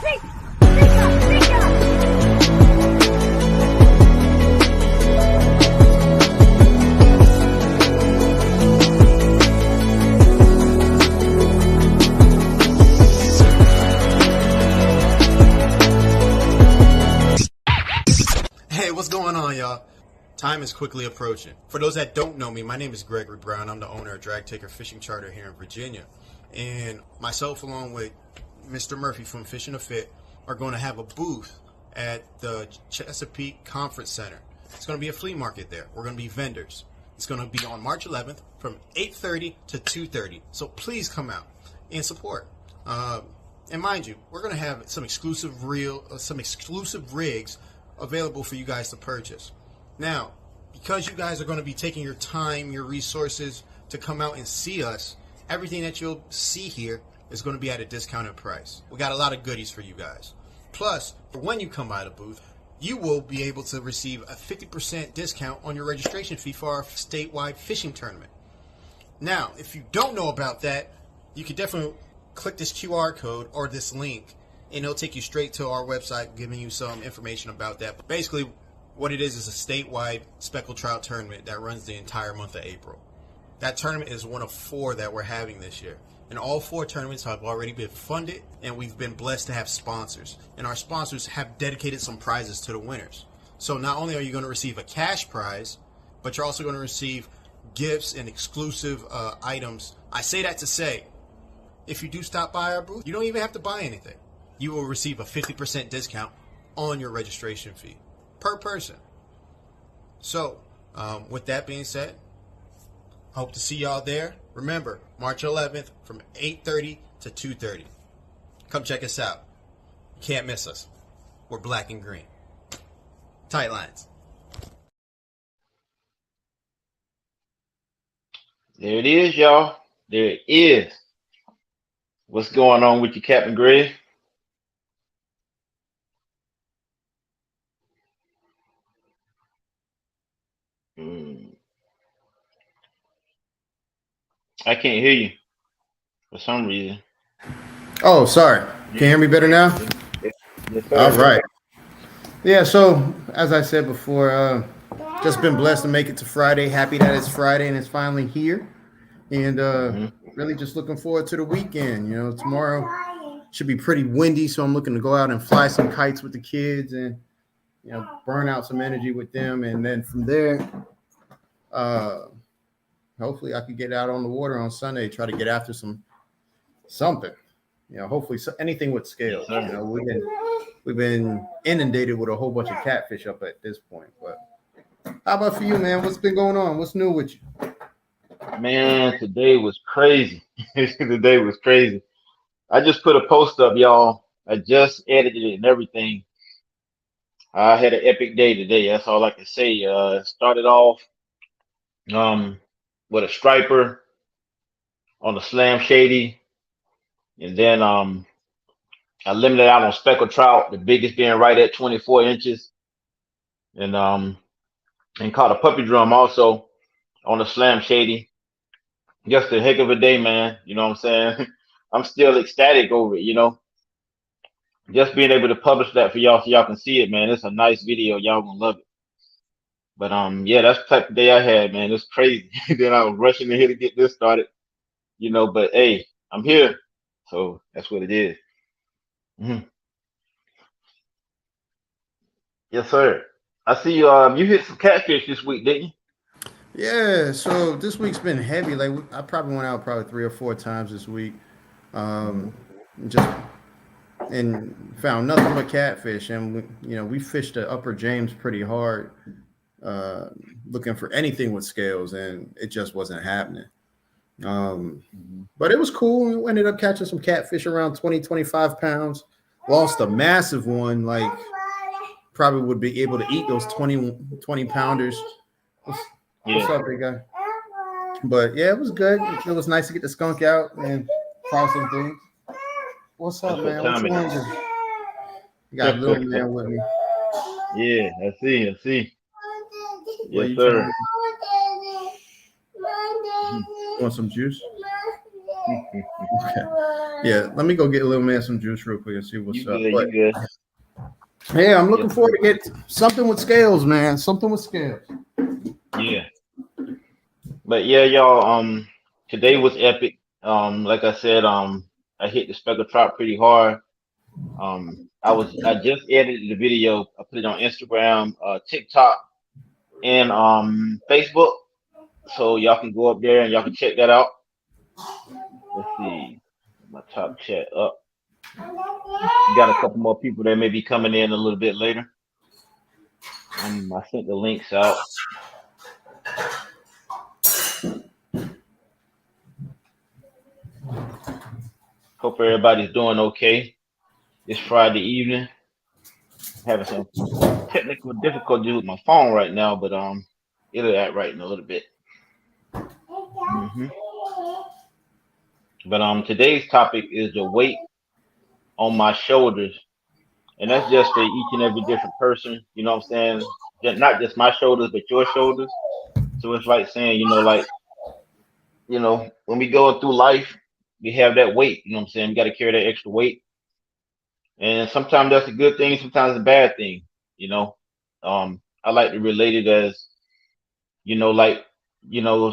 Hey, what's going on, y'all? Time is quickly approaching. For those that don't know me, my name is Gregory Brown. I'm the owner of Drag Taker Fishing Charter here in Virginia. And myself, along with Mr. Murphy from Fishing to Fit, are going to have a booth at the Chesapeake Conference Center. It's going to be a flea market there. We're going to be vendors. It's going to be on March 11th from 8:30 to 2:30. So please come out and support. And mind you, we're going to have some exclusive rigs available for you guys to purchase. Now, because you guys are going to be taking your time, your resources to come out and see us, everything that you'll see here is going to be at a discounted price. We got a lot of goodies for you guys. Plus, for when you come by the booth, you will be able to receive a 50% discount on your registration fee for our statewide fishing tournament. Now, if you don't know about that, you can definitely click this QR code or this link, and it'll take you straight to our website, giving you some information about that. But basically, what it is a statewide speckled trout tournament that runs the entire month of April. That tournament is one of 4 that we're having this year. And all 4 tournaments have already been funded, and we've been blessed to have sponsors. And our sponsors have dedicated some prizes to the winners. So not only are you going to receive a cash prize, but you're also going to receive gifts and exclusive items. I say that to say, if you do stop by our booth, you don't even have to buy anything. You will receive a 50% discount on your registration fee per person. So, with that being said, I hope to see y'all there. Remember, March 11th from 8:30 to 2:30. Come check us out. You can't miss us. We're black and green. Tight lines. There it is, y'all. There it is. What's going on with you, Captain Greg? I can't hear you for some reason. Oh, sorry. Can you hear me better now? Yes, sir. All right. Yeah, so as I said before, just been blessed to make it to Friday. Happy that it's Friday and it's finally here. And really just looking forward to the weekend. You know, tomorrow should be pretty windy, so I'm looking to go out and fly some kites with the kids and, you know, burn out some energy with them. And then from there, hopefully I could get out on the water on Sunday, try to get after something. You know, hopefully anything with scales. You know, we've been inundated with a whole bunch of catfish up at this point. But how about for you, man? What's been going on? What's new with you? Man, today was crazy. Today was crazy. I just put a post up, y'all. I just edited it and everything. I had an epic day today. That's all I can say. Started off with a striper on the Slam Shady, and then I limited out on speckled trout, the biggest being right at 24 inches, and caught a puppy drum also on the Slam Shady. Just a heck of a day, man. You know what I'm saying? I'm still ecstatic over it, you know. Just being able to publish that for y'all so y'all can see it, man. It's a nice video. Y'all gonna love it. But yeah, that's the type of day I had, man. It's crazy. Then I was rushing in here to get this started, you know, but hey, I'm here. So that's what it is. Mhm. Yes, sir. I see you hit some catfish this week, didn't you? Yeah, so this week's been heavy. Like I probably went out 3 or 4 times this week, just and found nothing but catfish. And we fished the Upper James pretty hard, looking for anything with scales, and it just wasn't happening. But it was cool. We ended up catching some catfish around 20, 25 pounds. Lost a massive one, like probably would be able to eat those 20 pounders. What's up, big guy? But yeah, it was good. It was nice to get the skunk out and try some things. What's up, man? What's going on? You got little man with me. Yeah, I see. Yes, sir. Want some juice? Okay. Yeah, let me go get a little man some juice real quick and see what's You up. good? But You good? hey, I'm Yes, looking forward sir. to get something with scales, man. Something with scales. Yeah. But yeah, y'all. Today was epic. Like I said, I hit the speckled trout pretty hard. I just edited the video. I put it on Instagram, TikTok, and Facebook. So y'all can go up there and y'all can check that out. Let's see. My top chat up. Got a couple more people that may be coming in a little bit later. I sent the links out. Hope everybody's doing okay. It's Friday evening. Having some technical difficulty with my phone right now, but it'll act right in a little bit. hmm But today's topic is the weight on my shoulders, and that's just for each and every different person. You know what I'm saying? Not just my shoulders, but your shoulders. So it's like saying, like when we go through life, we have that weight. You know what I'm saying? We got to carry that extra weight, and sometimes that's a good thing, sometimes it's a bad thing. You know, I like to relate it as like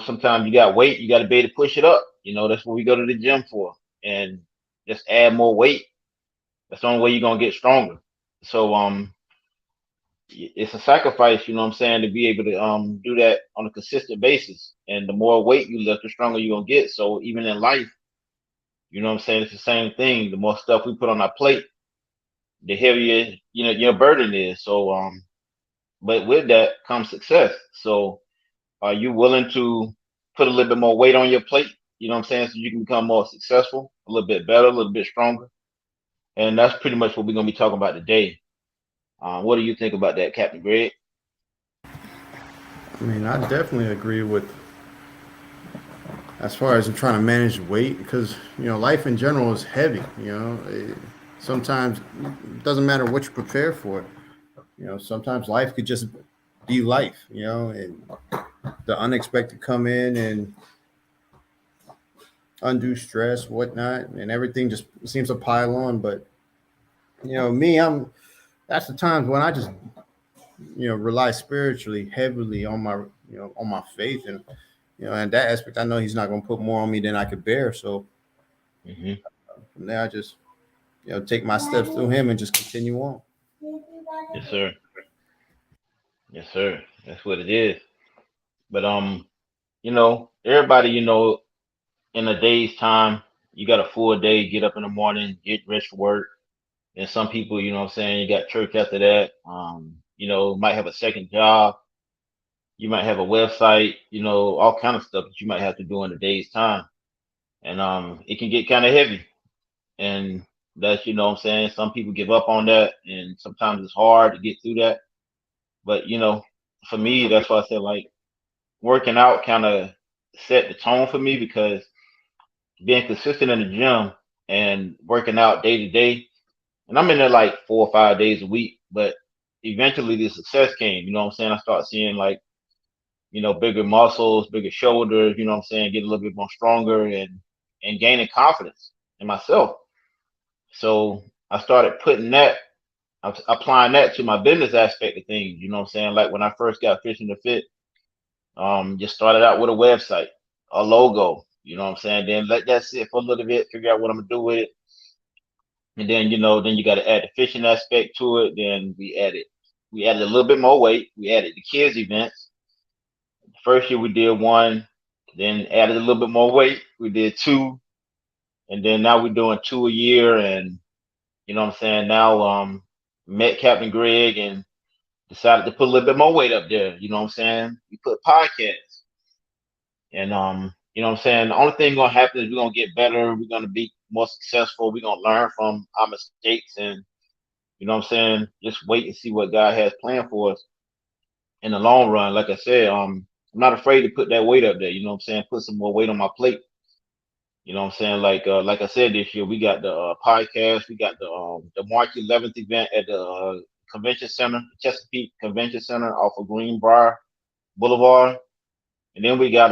sometimes you got weight, you got to be able to push it up. That's what we go to the gym for, and just add more weight. That's the only way you're gonna get stronger. So it's a sacrifice, you know what I'm saying, to be able to do that on a consistent basis. And the more weight you lift, the stronger you're gonna get. So even in life, you know what I'm saying, it's the same thing. The more stuff we put on our plate, the heavier your burden is. So but with that comes success. So are you willing to put a little bit more weight on your plate? You know what I'm saying? So you can become more successful, a little bit better, a little bit stronger. And that's pretty much what we're gonna be talking about today. What do you think about that, Captain Greg? I mean, I definitely agree with as far as trying to manage weight because life in general is heavy. Sometimes it doesn't matter what you prepare for. Sometimes life could just be life. And the unexpected come in and undue stress, whatnot, and everything just seems to pile on. But me, that's the times when I just rely spiritually heavily on my faith, and in that aspect, I know He's not going to put more on me than I could bear. So hmm from there, I just take my steps through Him and just continue on. Yes, sir. Yes, sir. That's what it is. But everybody, in a day's time, you got a full day, get up in the morning, get dressed for work. And some people, you know what I'm saying, you got church after that. Might have a second job, you might have a website, all kind of stuff that you might have to do in a day's time. And it can get kind of heavy. And that's, what I'm saying, some people give up on that, and sometimes it's hard to get through that. But for me, that's why I said, like, working out kind of set the tone for me, because being consistent in the gym and working out day to day, and I'm in there like 4 or 5 days a week, but eventually the success came. You know what I'm saying? I start seeing, like, bigger muscles, bigger shoulders, you know what I'm saying, get a little bit more stronger, and gaining confidence in myself. So I started applying that to my business aspect of things. You know what I'm saying? Like when I first got Fishing the Fit, just started out with a website, a logo. You know what I'm saying? Then let that sit for a little bit, figure out what I'm gonna do with it, and then then you got to add the fishing aspect to it. Then we added a little bit more weight. We added the kids events. First year we did one, then added a little bit more weight. We did two, and then now we're doing two a year. And you know what I'm saying? Now met Captain Greg and decided to put a little bit more weight up there. You know what I'm saying? We put podcasts. And you know what I'm saying? The only thing gonna happen is we're gonna get better, we're gonna be more successful, we're gonna learn from our mistakes, and you know what I'm saying, just wait and see what God has planned for us in the long run. Like I said, I'm not afraid to put that weight up there, you know what I'm saying? Put some more weight on my plate. You know what I'm saying? Like I said, this year we got the podcast, we got the March 11th event at the convention center, Chesapeake Convention Center off of Greenbrier Boulevard. And then we got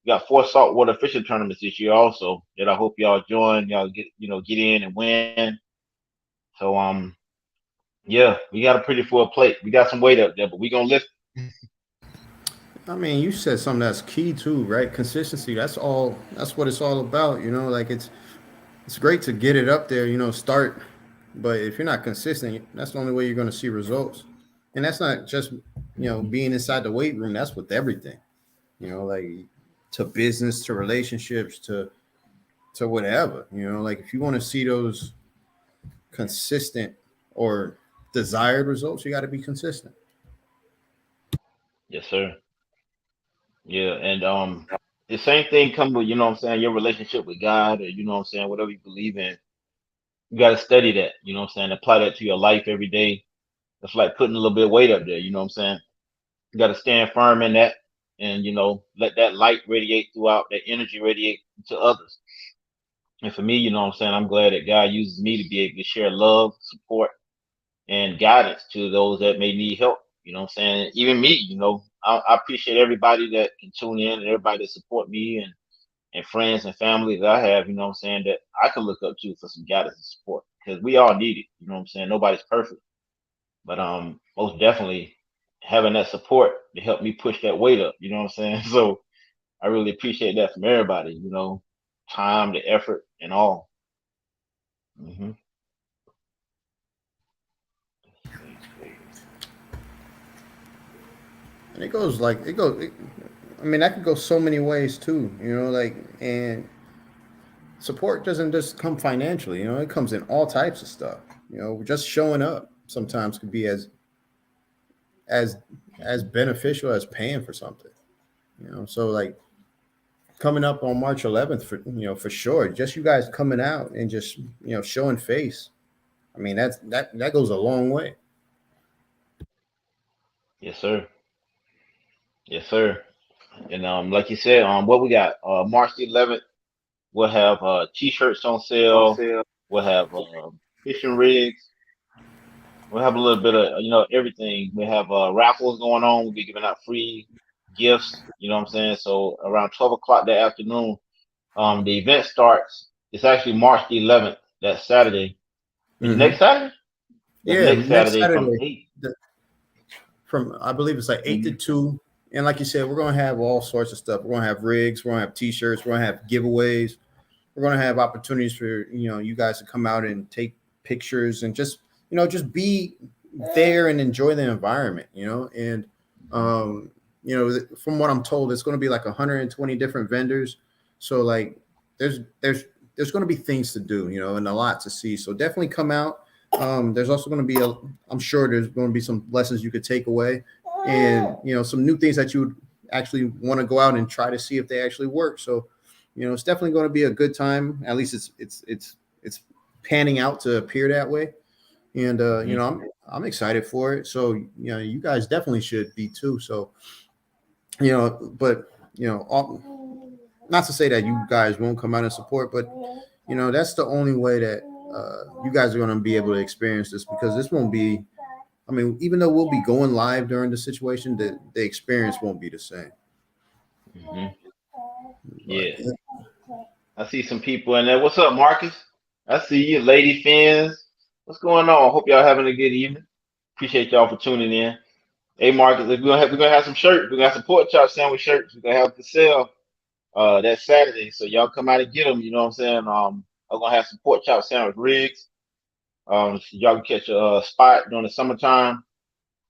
got 4 saltwater fishing tournaments this year also that I hope y'all join. Y'all get in and win. So yeah, we got a pretty full plate. We got some weight up there, but we gonna lift. I mean, you said something that's key too, right? Consistency. That's all. That's what it's all about. Like it's great to get it up there. Start, but if you're not consistent, that's the only way you're going to see results. And that's not just being inside the weight room. That's with everything. Like to business, to relationships, to whatever. Like if you want to see those consistent or desired results, you got to be consistent. Yes, sir. Yeah, and the same thing come with, what I'm saying, your relationship with God, or what I'm saying, whatever you believe in. You got to study that, what I'm saying, apply that to your life every day. It's like putting a little bit of weight up there, what I'm saying. You got to stand firm in that, and let that light radiate throughout, that energy radiate to others. And for me, what I'm saying, I'm glad that God uses me to be able to share love, support, and guidance to those that may need help. What I'm saying? Even me, I appreciate everybody that can tune in and everybody that support me and friends and family that I have, what I'm saying, that I can look up to for some guidance and support, because we all need it. What I'm saying? Nobody's perfect. But most definitely having that support to help me push that weight up, what I'm saying? So I really appreciate that from everybody, time, the effort, and all. Hmm. And it goes like it goes. I mean, that could go so many ways too. And support doesn't just come financially. It comes in all types of stuff. Just showing up sometimes could be as as beneficial as paying for something. So like coming up on March 11th for sure. Just you guys coming out and just showing face. I mean, that goes a long way. Yes, sir. Yes, sir. And like you said, what we got? March the 11th, we'll have t-shirts on sale. We'll have fishing rigs. We'll have a little bit of everything. We have raffles going on. We'll be giving out free gifts. You know what I'm saying? So around 12 o'clock that afternoon, the event starts. It's actually March the 11th. That Saturday. It's Hmm. next Saturday. That's Yeah, next next Saturday from Saturday 8. from I believe it's like 8 to 2. And like you said, we're gonna have all sorts of stuff. We're gonna have rigs. We're gonna have t-shirts. We're gonna have giveaways. We're gonna have opportunities for you guys to come out and take pictures and just be there and enjoy the environment. And from what I'm told, it's gonna be like 120 different vendors. So like there's gonna be things to do, and a lot to see. So definitely come out. There's also going to be I'm sure there's going to be some lessons you could take away, and some new things that you would actually want to go out and try to see if they actually work. So it's definitely going to be a good time. At least it's panning out to appear that way. And I'm excited for it. So you guys definitely should be too. So but not to say that you guys won't come out and support, but that's the only way that you guys are going to be able to experience this, because this won't be. I mean, even though we'll be going live during the situation, the experience won't be the same. Hmm. But Yeah. I see some people in there. What's up, Marcus? I see you, Lady Fins. What's going on? Hope y'all having a good evening. Appreciate y'all for tuning in. Hey, Marcus, we're gonna have some shirts. We're gonna have some pork chop sandwich shirts. We're gonna have to sell that Saturday. So y'all come out and get them. You know what I'm saying? I'm gonna have some pork chop sandwich rigs. So y'all can catch a spot during the summertime.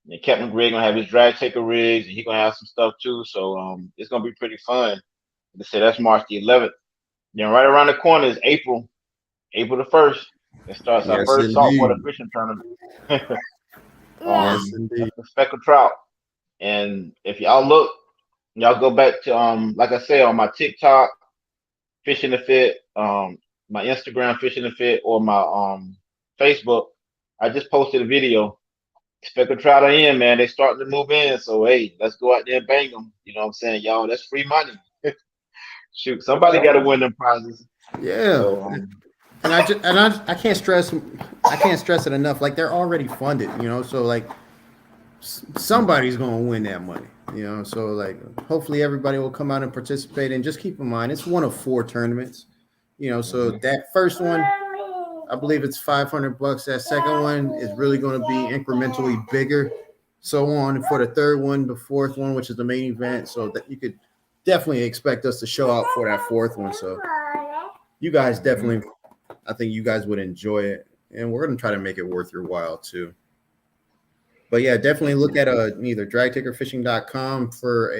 And Captain Greg gonna have his drag taker rigs, and he gonna have some stuff too. So it's gonna be pretty fun. Like I said, that's March the 11th. Then right around the corner is April the 1st. That starts our yes, first saltwater indeed. fishing tournament. Yes, indeed. That's the speckled trout. And if y'all look, y'all go back to like I said, on my TikTok, Fishing the Fit, my Instagram, Fishing the Fit, or my Facebook. I just posted a video. Speckled trout are in, man. They starting to move in. So hey, let's go out there and bang them. You know what I'm saying, y'all? That's free money. Shoot, somebody got to win them prizes. Yeah. So And I can't stress it enough. Like they're already funded, so like somebody's going to win that money. So like hopefully everybody will come out and participate. And just keep in mind, it's one of 4 tournaments. So Hmm. that first one, I believe it's $500. That second one is really going to be incrementally bigger. So on for the third one, the fourth one, which is the main event. So that you could definitely expect us to show out for that fourth one. So you guys Hmm. definitely, I think you guys would enjoy it, and we're going to try to make it worth your while too. But yeah, definitely look at either dragtickerfishing.com for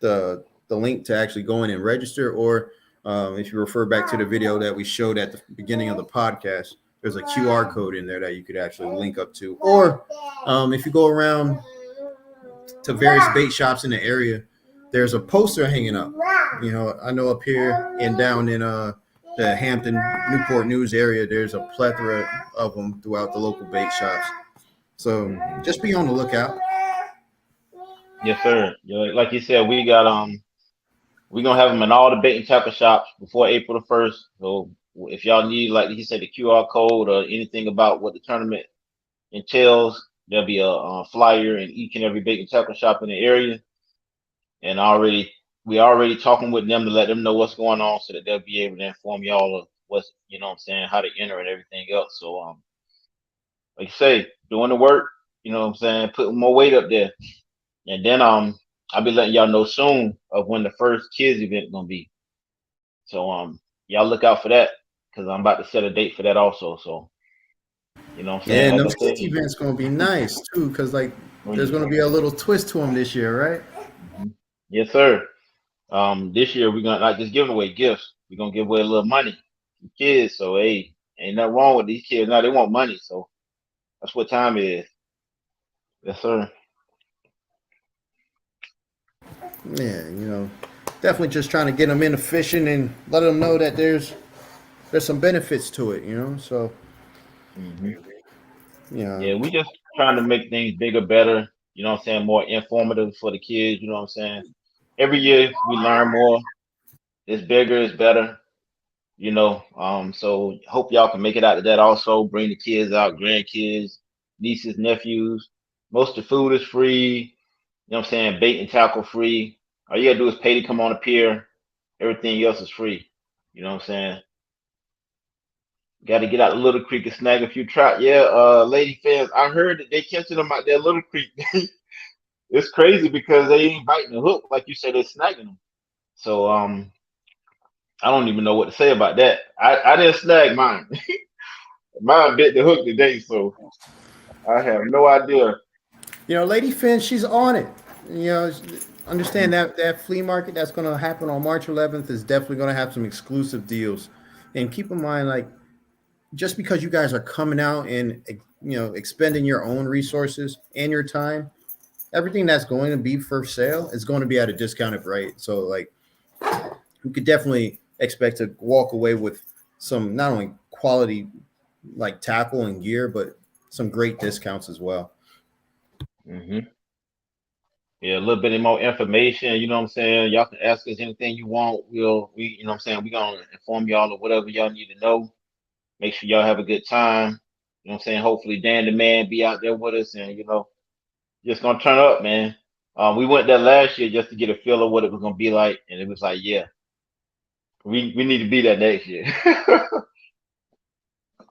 the link to actually go in and register, or if you refer back to the video that we showed at the beginning of the podcast, there's a QR code in there that you could actually link up to. Or if you go around to various bait shops in the area, there's a poster hanging up. I know up here and down in the Hampton, Newport News area, there's a plethora of them throughout the local bait shops. So just be on the lookout. Yes, sir. Yeah, like you said, we're gonna have them in all the bait and tackle shops before April the 1st. So if y'all need, like he said, the QR code or anything about what the tournament entails, there'll be a flyer in each and every bait and tackle shop in the area. And we already talking with them to let them know what's going on so that they'll be able to inform y'all of what's, what I'm saying, how to enter and everything else. So like you say, doing the work, what I'm saying, putting more weight up there. And then I'll be letting y'all know soon of when the first kids event gonna be. So y'all look out for that because I'm about to set a date for that also. So what I'm Yeah, saying, and like I those said, kids events gonna be nice too, because like when there's you, gonna be a little twist to them this year, right? Mhm. Yes sir. This year we're gonna not just giving away gifts. We're gonna give away a little money to kids. So hey, ain't nothing wrong with these kids. Now they want money, so that's what time it is. Yes sir. Yeah, definitely just trying to get them into fishing and let them know that there's some benefits to it. So Hmm. yeah, Yeah, we just trying to make things bigger, better. What I'm saying, more informative for the kids. What I'm saying. Every year we learn more. It's bigger, it's better. So hope y'all can make it out to that also. Bring the kids out, grandkids, nieces, nephews. Most of the food is free. What I'm saying? Bait and tackle free. All you gotta do is pay to come on the pier. Everything else is free. What I'm saying? Got to get out the Little Creek and snag a few trout. Yeah, lady fans, I heard that they catching them out there Little Creek. It's crazy because they ain't biting the hook like you said. They're snagging them. So I don't even know what to say about that. I didn't snag mine. Mine bit the hook today, so I have no idea. Lady Finn, she's on it. You know, Mhm. understand that flea market that's going to happen on March 11th is definitely going to have some exclusive deals. And keep in mind, like just because you guys are coming out and expending your own resources and your time, everything that's going to be for sale is going to be at a discounted rate. So like you could definitely expect to walk away with some not only quality like tackle and gear, but some great discounts as well. Mhm. Yeah, a little bit more information. What I'm saying? Y'all can ask us anything you want. What I'm saying? We gonna inform y'all of whatever y'all need to know. Make sure y'all have a good time. What I'm saying? Hopefully Dan the man be out there with us and just gonna turn up, man. We went there last year just to get a feel of what it was gonna be like, and it was like, yeah, we need to be there next year.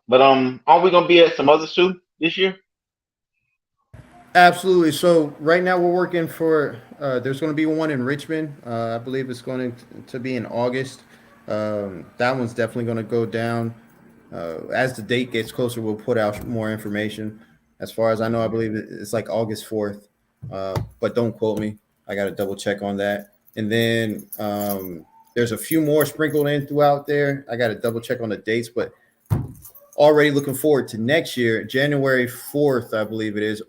But aren't we gonna be at some other shoot this year? Absolutely. So right now we're working for. There's going to be one in Richmond. I believe it's going to be in August. That one's definitely going to go down. As the date gets closer, we'll put out more information. As far as I know, I Mhm. believe it's like August 4th. But don't quote me. I got to double check on that. And then there's a few more sprinkled in throughout there. I got to double check on the dates, but already looking forward to next year, January 4th, I believe it is.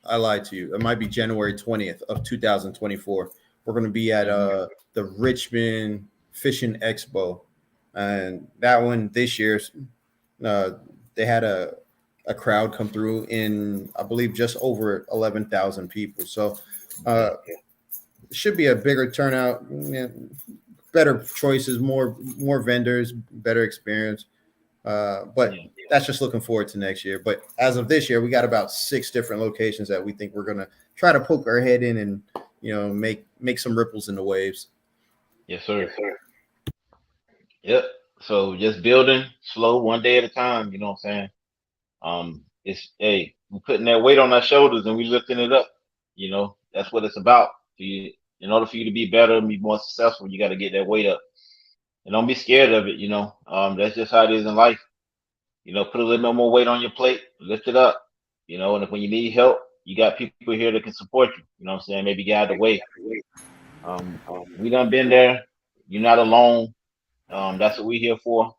I lied to you. It might be January 20th of 2024. We're going to be at Mhm. the Richmond Fishing Expo, and that one this year, uh, they had a crowd come through in I believe just over 11,000 people. So Yeah. uh, it should be a bigger turnout, better choices, more vendors, better experience. But that's just looking forward to next year. But as of this year, we got about 6 different locations that we think we're gonna try to poke our head in and make some ripples in the waves. Yes, sir. Yes, sir. Yep. So just building slow, one day at a time. You know what I'm saying? It's we're putting that weight on our shoulders and we lifting it up. That's what it's about. In order for you to be better and be more successful, you got to get that weight up. And don't be scared of it. That's just how it is in life. Put a little bit more weight on your plate, lift it up. And if when you need help, you got people here that can support you. You know what I'm saying? Maybe get out of the way. We done been there. You're not alone. That's what we're here for.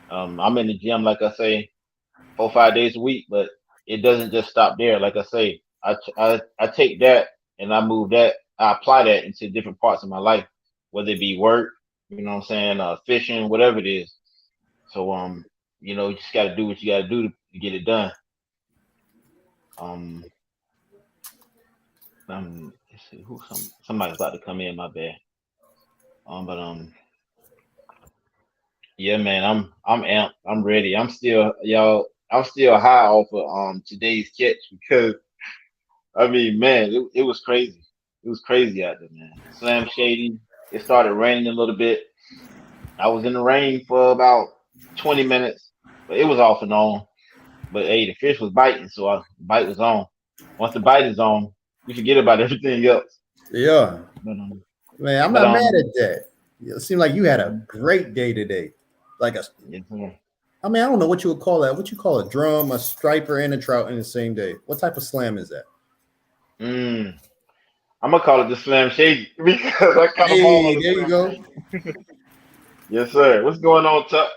I'm in the gym, like I say, 4 or 5 days a week, but it doesn't just stop there. Like I say, I take that and I move that, I apply that into different parts of my life, whether it be work, you know what I'm saying, fishing, whatever it is. So you just gotta do what you gotta do to get it done. Let's see somebody's about to come in, my bad. Yeah, man, I'm amped. I'm ready. I'm still high off of today's catch because I mean, man, it was crazy. It was crazy out there, man. Slam Shady. It started raining a little bit. I was in the rain for about 20 minutes, but it was off and on. But hey, the fish was biting, so the bite was on. Once the bite is on, you forget about everything else. Yeah. Man, I'm not mad at that. It seemed like you had a great day today. I mean, I don't know what you would call that. What you call a drum, a striper, and a trout in the same day? What type of slam is that? I'm gonna call it the Slam Shady because I kind of there you go. Yes, sir. What's going on, Tuck?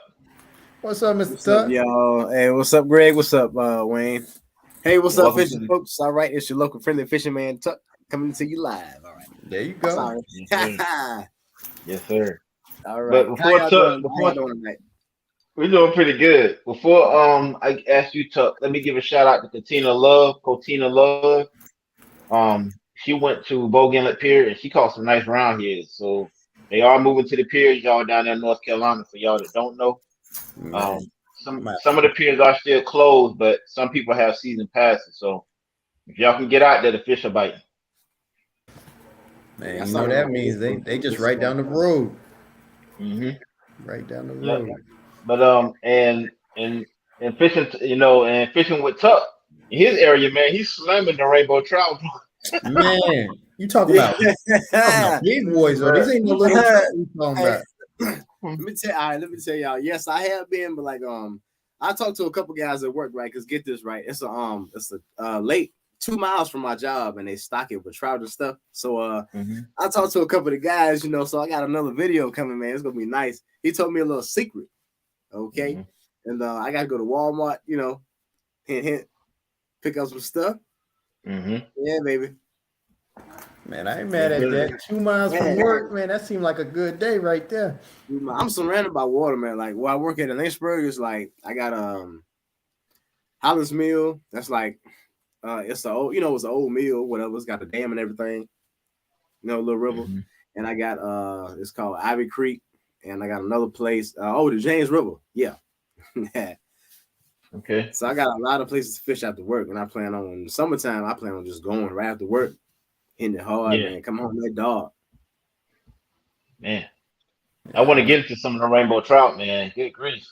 What's up, Mr. Tuck? Y'all. Hey, what's up, Greg? What's up, Wayne? Hey, what's up, fishing folks? All right, it's your local friendly fishing man, Tuck, coming to you live. All right. There you go. Sorry. Yes, sir. All right. But before Tuck, we're doing pretty good. Before I ask you, Tuck, let me give a shout out to Cotina Love. She went to Bogue Inlet Pier and she caught some nice round heads. So they are moving to the piers, y'all down there in North Carolina. For y'all that don't know, some of the piers are still closed, but some people have season passes. So if y'all can get out there, the fish are biting. Man, you know what that means? They just right down the road. Mm-hmm. Right down the road. Yep. But and fishing, and fishing with Tuck in his area, man, he's slamming the rainbow trout. Man, you talking about big boys, though. These ain't no little you talking about. Let me tell y'all. Yes, I have been, but I talked to a couple guys at work, right? Because get this right, it's a lake 2 miles from my job, and they stock it with trout and stuff. So I talked to a couple of the guys, so I got another video coming, man. It's gonna be nice. He told me a little secret, okay? And I gotta go to Walmart, hint, pick up some stuff. Yeah, baby. Man, I ain't mad at that. 2 miles from work, man. That seemed like a good day right there. I'm surrounded by water, man. Like where I work at Lynchburg, it's like I got Hollis Mill. That's like it's an old, it's an old mill, whatever. It's got the dam and everything, little river. And I got it's called Ivy Creek, and I got another place. The James River. Yeah. Okay. So I got a lot of places to fish after work, and I plan on in the summertime. I plan on just going right after work, hitting it hard, man. Come on, that dog. Man, I want to get into some of the rainbow trout, man. Good grief.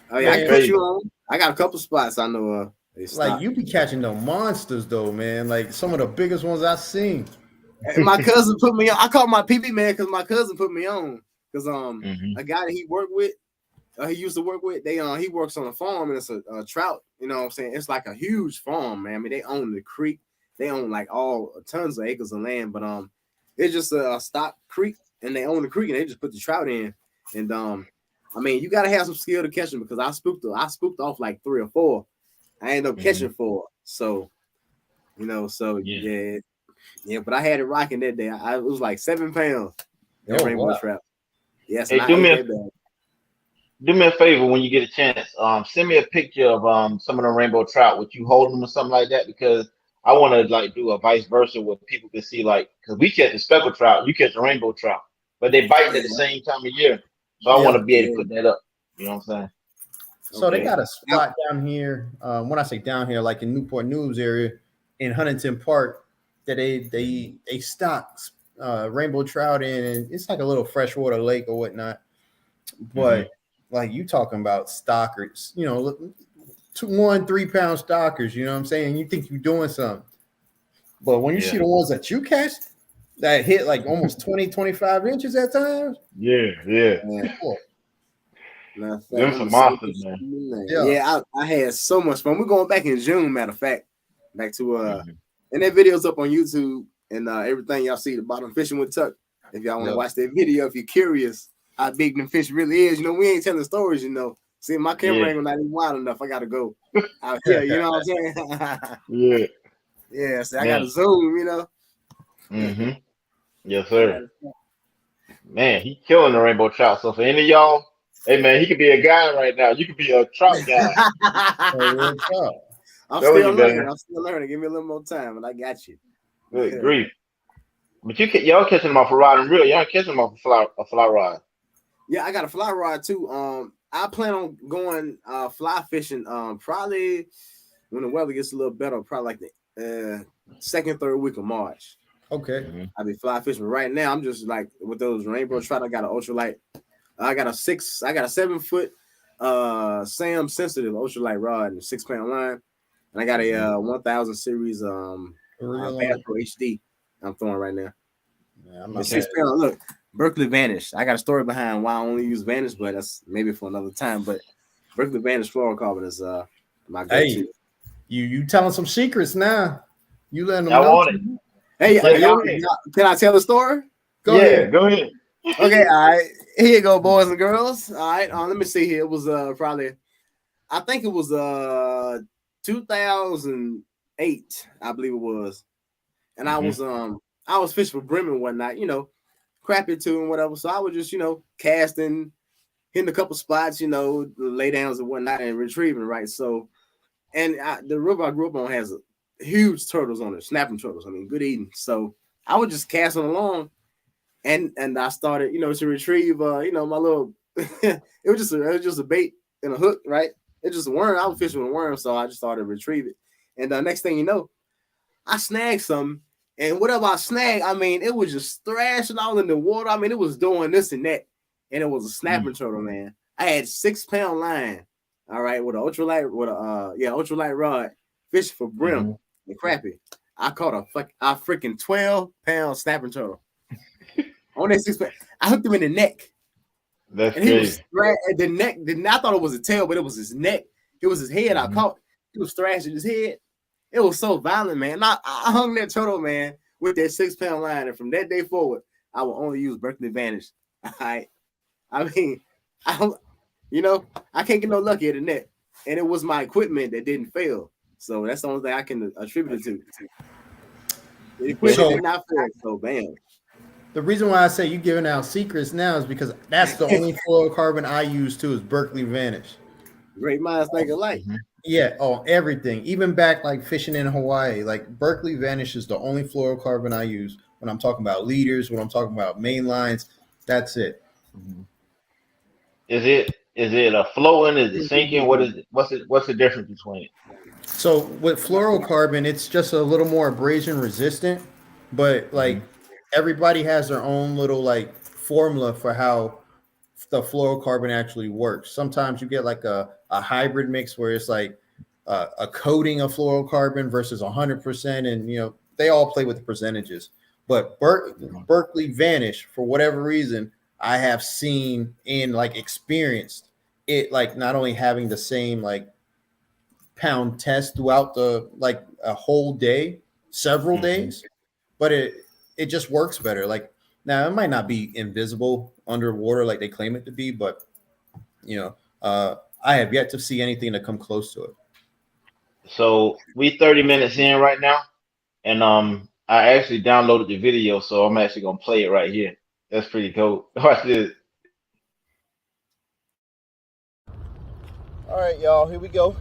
Oh yeah, I can put you on. I got a couple spots I know. Like you be catching the monsters though, man. Like some of the biggest ones I've seen. And my cousin put me on. I called my PB man because my cousin put me on. Because a guy that he worked with. He used to work with, he works on a farm and it's a trout, you know what I'm saying? It's like a huge farm, man. I mean, they own the creek. They own like all tons of acres of land, but it's just a stock creek and they own the creek and they just put the trout in. And I mean, you got to have some skill to catch them because I spooked off like 3 or 4. I ended up catching 4. So, yeah, but I had it rocking that day. It was like 7 pounds. Rainbow trout. Yes, hey, do me a favor when you get a chance. Send me a picture of some of the rainbow trout with you holding them or something like that because I want to do a vice versa where people can see because we catch the speckled trout, you catch the rainbow trout, but they bite at the same time of year. So I want to be able to put that up. You know what I'm saying? So they got a spot down here. When I say down here, like in Newport News area, in Huntington Park, that they stock rainbow trout in, and it's like a little freshwater lake or whatnot. But like you talking about stockers, 1-3 pound stockers. You know what I'm saying? You think you're doing something, but when you see the ones that you catch that hit like almost 20-25 inches at times, Them some monsters, man. Yeah, I had so much fun. We're going back in June, matter of fact, back to and that video's up on YouTube and everything y'all see the bottom fishing with Tuck. If y'all want to watch that video, if you're curious how big them fish really is, we ain't telling stories, See, my camera angle not even wide enough. I gotta go out here, you know what I'm saying? Yeah. So I gotta zoom, Yes, sir. Man, he killing the rainbow trout. So for any of y'all, hey man, he could be a guy right now. You could be a trout guy. I'm still learning. Give me a little more time, and I got you. Good grief. But y'all catching them off a rod and reel. Y'all catching them off a fly rod. Yeah, I got a fly rod too. I plan on going fly fishing probably when the weather gets a little better, probably like the second, third week of March. Okay. I'll be fly fishing. Right now, I'm just like with those rainbow trout. I got an ultralight. I got a 7-foot Sam sensitive ultralight rod and a 6-pound line. And I got a 1000 series Bass Pro HD I'm throwing right now. Yeah, I'm not 6-pound. Look, Berkeley Vanish. I got a story behind why I only use Vanish, but that's maybe for another time. But Berkeley Vanish fluorocarbon is my go-to. Hey, you telling some secrets now. You letting them I know. want it. Hey, can I tell the story? Go ahead. Okay, all right. Here you go, boys and girls. All right, let me see here. It was probably, I think it was 2008, I believe it was, and I was fishing for brim and whatnot, crappie too and whatever. So I was just casting, hitting a couple spots, the lay downs and whatnot, and retrieving, right? So, and the river I grew up on has huge turtles on it, snapping turtles. I mean, good eating. So I was just casting along. And I started, to retrieve, my little. it was just a bait and a hook, right? It's just a worm. I was fishing with a worm, so I just started to retrieve it. And the next thing you know, I snagged something, and whatever I snagged, I mean, it was just thrashing all in the water. I mean, it was doing this and that, and it was a snapping turtle, man. I had 6-pound line, all right, with an ultralight rod, fishing for brim and crappie. I caught a freaking 12-pound snapping turtle. On that 6-pound, I hooked him in the neck. That's and he was the neck. I thought it was a tail, but it was his neck. It was his head. I caught. He was thrashing his head. It was so violent, man. I hung that turtle, man, with that 6-pound line, and from that day forward, I will only use Berkeley Vanish. All right. I mean, I can't get no luckier than that. And it was my equipment that didn't fail. So that's the only thing I can attribute it to. The equipment did not fail. So bam. The reason why I say you giving out secrets now is because that's the only fluorocarbon I use too is Berkeley Vanish. Great minds think alike. Yeah, everything. Even back like fishing in Hawaii, like Berkeley Vanish is the only fluorocarbon I use when I'm talking about leaders, when I'm talking about main lines. That's it. Is it a flowing? Is it sinking? What is it? What's the difference between it? So with fluorocarbon, it's just a little more abrasion resistant, but like everybody has their own little like formula for how the fluorocarbon actually works. Sometimes you get like a hybrid mix where it's like a coating of fluorocarbon versus 100%, and they all play with the percentages. But Berkeley Vanish, for whatever reason, I have seen and like experienced it like not only having the same like pound test throughout the like a whole day, several days, but it just works better. Like now it might not be invisible underwater like they claim it to be, but I have yet to see anything to come close to it. So we 30 minutes in right now, and I actually downloaded the video, so I'm actually gonna play it right here. That's pretty cool. Watch this. All right, y'all, here we go.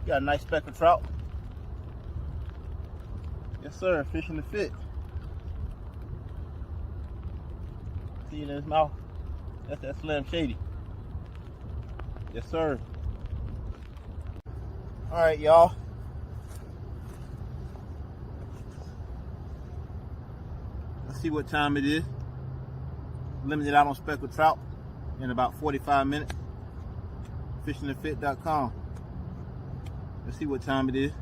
Got a nice speck of trout. Yes, sir, fish in the fit. See in his mouth? That's that Slim Shady. Yes, sir. All right, y'all. Let's see what time it is. Limited out on speckled trout in about 45 minutes. Fishingandfit.com. Let's see what time it is.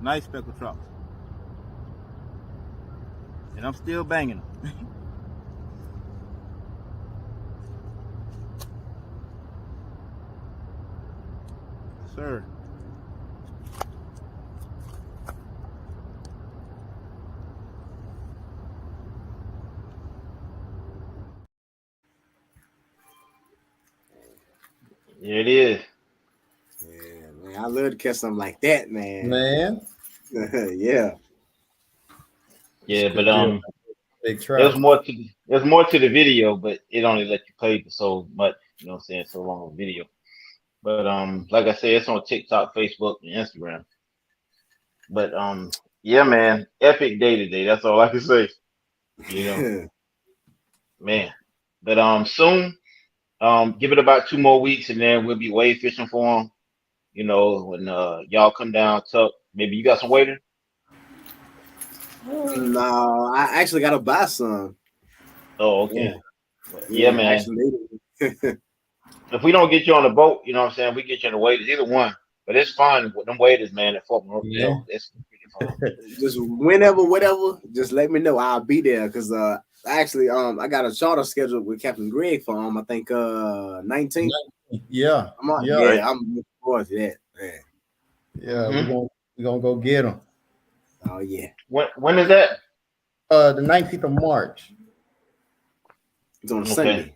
Nice speckled trout. And I'm still banging them. Sir. Yeah, it is. Yeah, man, I love to catch something like that, man. Man, Yeah. Yeah, but big there's trout. more to the video, but it only let you play for so much, you know what I'm saying, so long of video. But like I said, it's on TikTok, Facebook, and Instagram. But yeah, man, epic day today. That's all I can say. You know, man. But soon, give it about 2 more weeks, and then we'll be wade fishing for them. You know, when y'all come down, Tuck. Maybe you got some wading. No, I actually gotta buy some. Oh, okay. Yeah, Yeah, man. Actually, If we don't get you on the boat, you know what I'm saying, we get you on the waders, either one. But it's fun with them waders, man, at Fort Monroe. Yeah. It's pretty fun. just whenever, whatever, just let me know. I'll be there because actually I got a charter scheduled with Captain Greg for I think 19th. Yeah. I'm on, Yeah. yeah, I'm looking forward to that, man. Yeah, we're gonna go get them. Oh yeah. When is that? The 19th of March. It's on Okay. Sunday.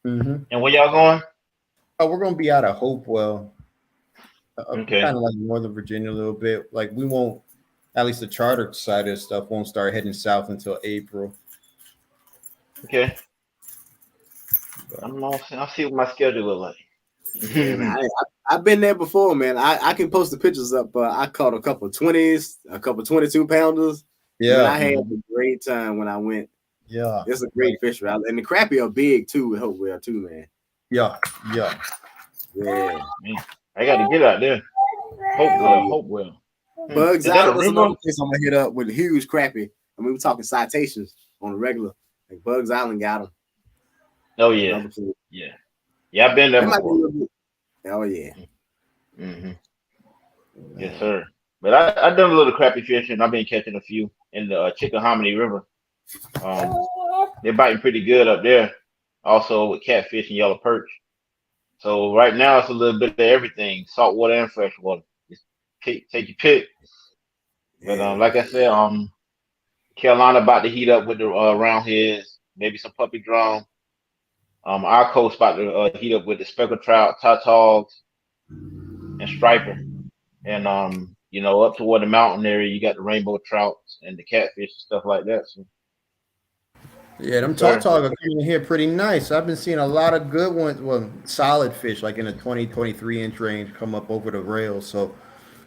Mm-hmm. And where y'all going? Oh, we're gonna be out of Hopewell. Okay. Kind of like Northern Virginia a little bit. Like we won't, at least the charter side of stuff won't start heading south until April. Okay. I don't know. I'll see what my schedule look like. Yeah, man, I've been there before, man. I can post the pictures up. I caught a couple 20s, a couple 22 pounders. Yeah. Man, I had a great time when I went. Yeah. It's a great fish route. And the crappie are big too with Hopewell too, man. Yeah. Yeah. Yeah. Man, I got to get out there. Hopewell. Bugs Is that a Island is river? another place I'm gonna hit up with a huge crappie. I mean, we're talking citations on the regular. Like Bugs Island got them. Oh yeah. Yeah. Yeah, I've been there before. Oh yeah. Mm-hmm. Yes, sir. But I've done a little crappie fishing. I've been catching a few in the Chickahominy River. They're biting pretty good up there. Also with catfish and yellow perch. So right now it's a little bit of everything, saltwater and freshwater. Just take your pick. But like I said, Carolina about to heat up with the round heads, maybe some puppy drum. Our coast about to heat up with the speckled trout, tautags, and striper. And you know, up toward the mountain area, you got the rainbow trouts and the catfish and stuff like that. So Yeah, them tautog are coming in here pretty nice. I've been seeing a lot of good ones, well, solid fish like in the 20-23 inch range come up over the rails. So,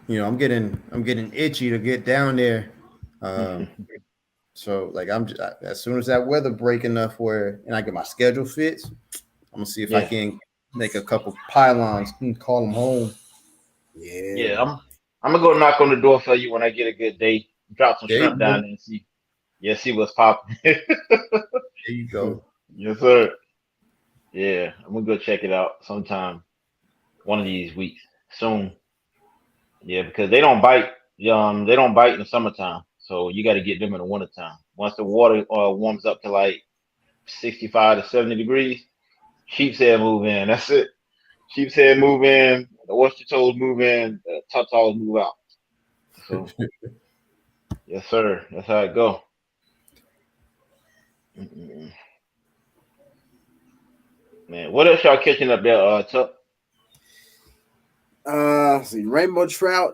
you know, I'm getting itchy to get down there. So like as soon as that weather break enough where and I get my schedule fits, I'm gonna see if I can make a couple pylons and call them home. Yeah. I'm gonna go knock on the door for you when I get a good day. Drop some shrimp down there and see. Yeah, see what's popping. There you go. Yes, sir. Yeah, I'm gonna go check it out sometime. One of these weeks. Soon. Yeah, because they don't bite. They don't bite in the summertime. So you got to get them in the wintertime. Once the water warms up to like 65 to 70 degrees, sheep's head move in. That's it. Sheep's head move in. The oyster toes move in. The tautog move out. So, yes, sir. That's how it go. Man, what else y'all catching up there, Tuck? See, rainbow trout,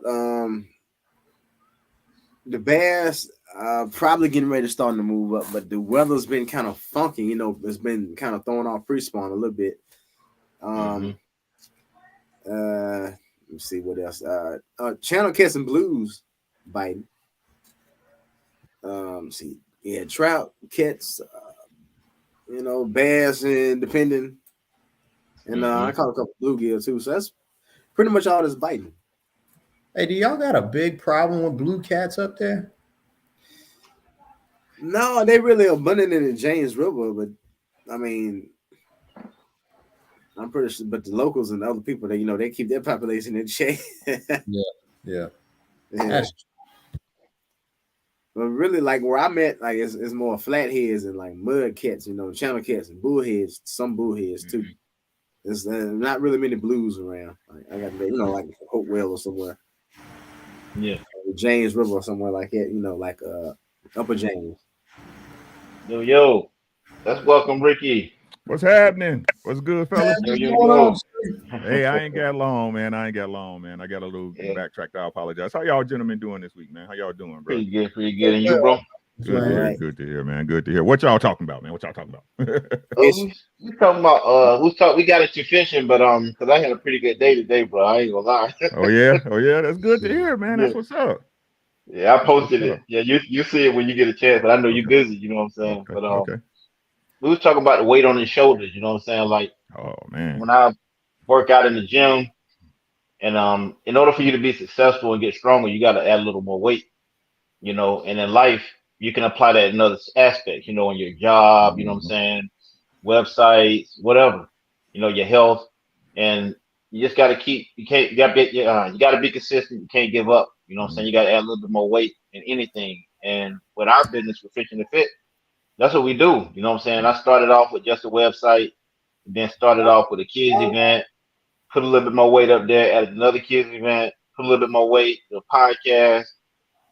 the bass, probably getting ready to start to move up, but the weather's been kind of funky, you know, it's been kind of throwing off pre-spawn a little bit. Let's see what else. Channel Cats and Blues biting. See, yeah, trout, cats, you know, bass and depending. And I caught a couple bluegill too. So that's pretty much all this biting. Hey, do y'all got a big problem with blue cats up there? No, they really abundant in the James River, but I mean, I'm pretty sure. But the locals and the other people, they keep their population in check. Yeah. But really, like where I'm at, like it's more flatheads and like mud cats, channel cats and bullheads, some bullheads too. There's not really many blues around. Like I got, like Hopewell or somewhere. Yeah. James River or somewhere like that, like Upper James. Yo, let's welcome Ricky. What's happening? What's good, fellas? Yo. Hey, I ain't got long, man. I got a little backtrack. I apologize. How y'all gentlemen doing this week, man? How y'all doing, bro? Pretty good. And you, bro? Good to hear, man. Good to hear. What y'all talking about, man? What y'all talking about? We talking about we got into fishing, but because I had a pretty good day today, bro. I ain't gonna lie. Oh yeah, that's good to hear, man. That's what's up. Yeah, I posted it. Yeah, you see it when you get a chance, but I know you're busy. You know what I'm saying? Okay. But we was talking about the weight on his shoulders. You know what I'm saying? Like, oh man, when I work out in the gym, and in order for you to be successful and get stronger, you got to add a little more weight. And in life, you can apply that in other aspects. In your job. You know what I'm saying? Websites, whatever. Your health, and you just got to keep. You got to be consistent. You can't give up. You know what I'm saying? You got to add a little bit more weight in anything. And with our business, with Fishing to Fit, that's what we do. You know what I'm saying? I started off with just a website, then started off with a kids event, put a little bit more weight up there, added another kids event, put a little bit more weight, the podcast.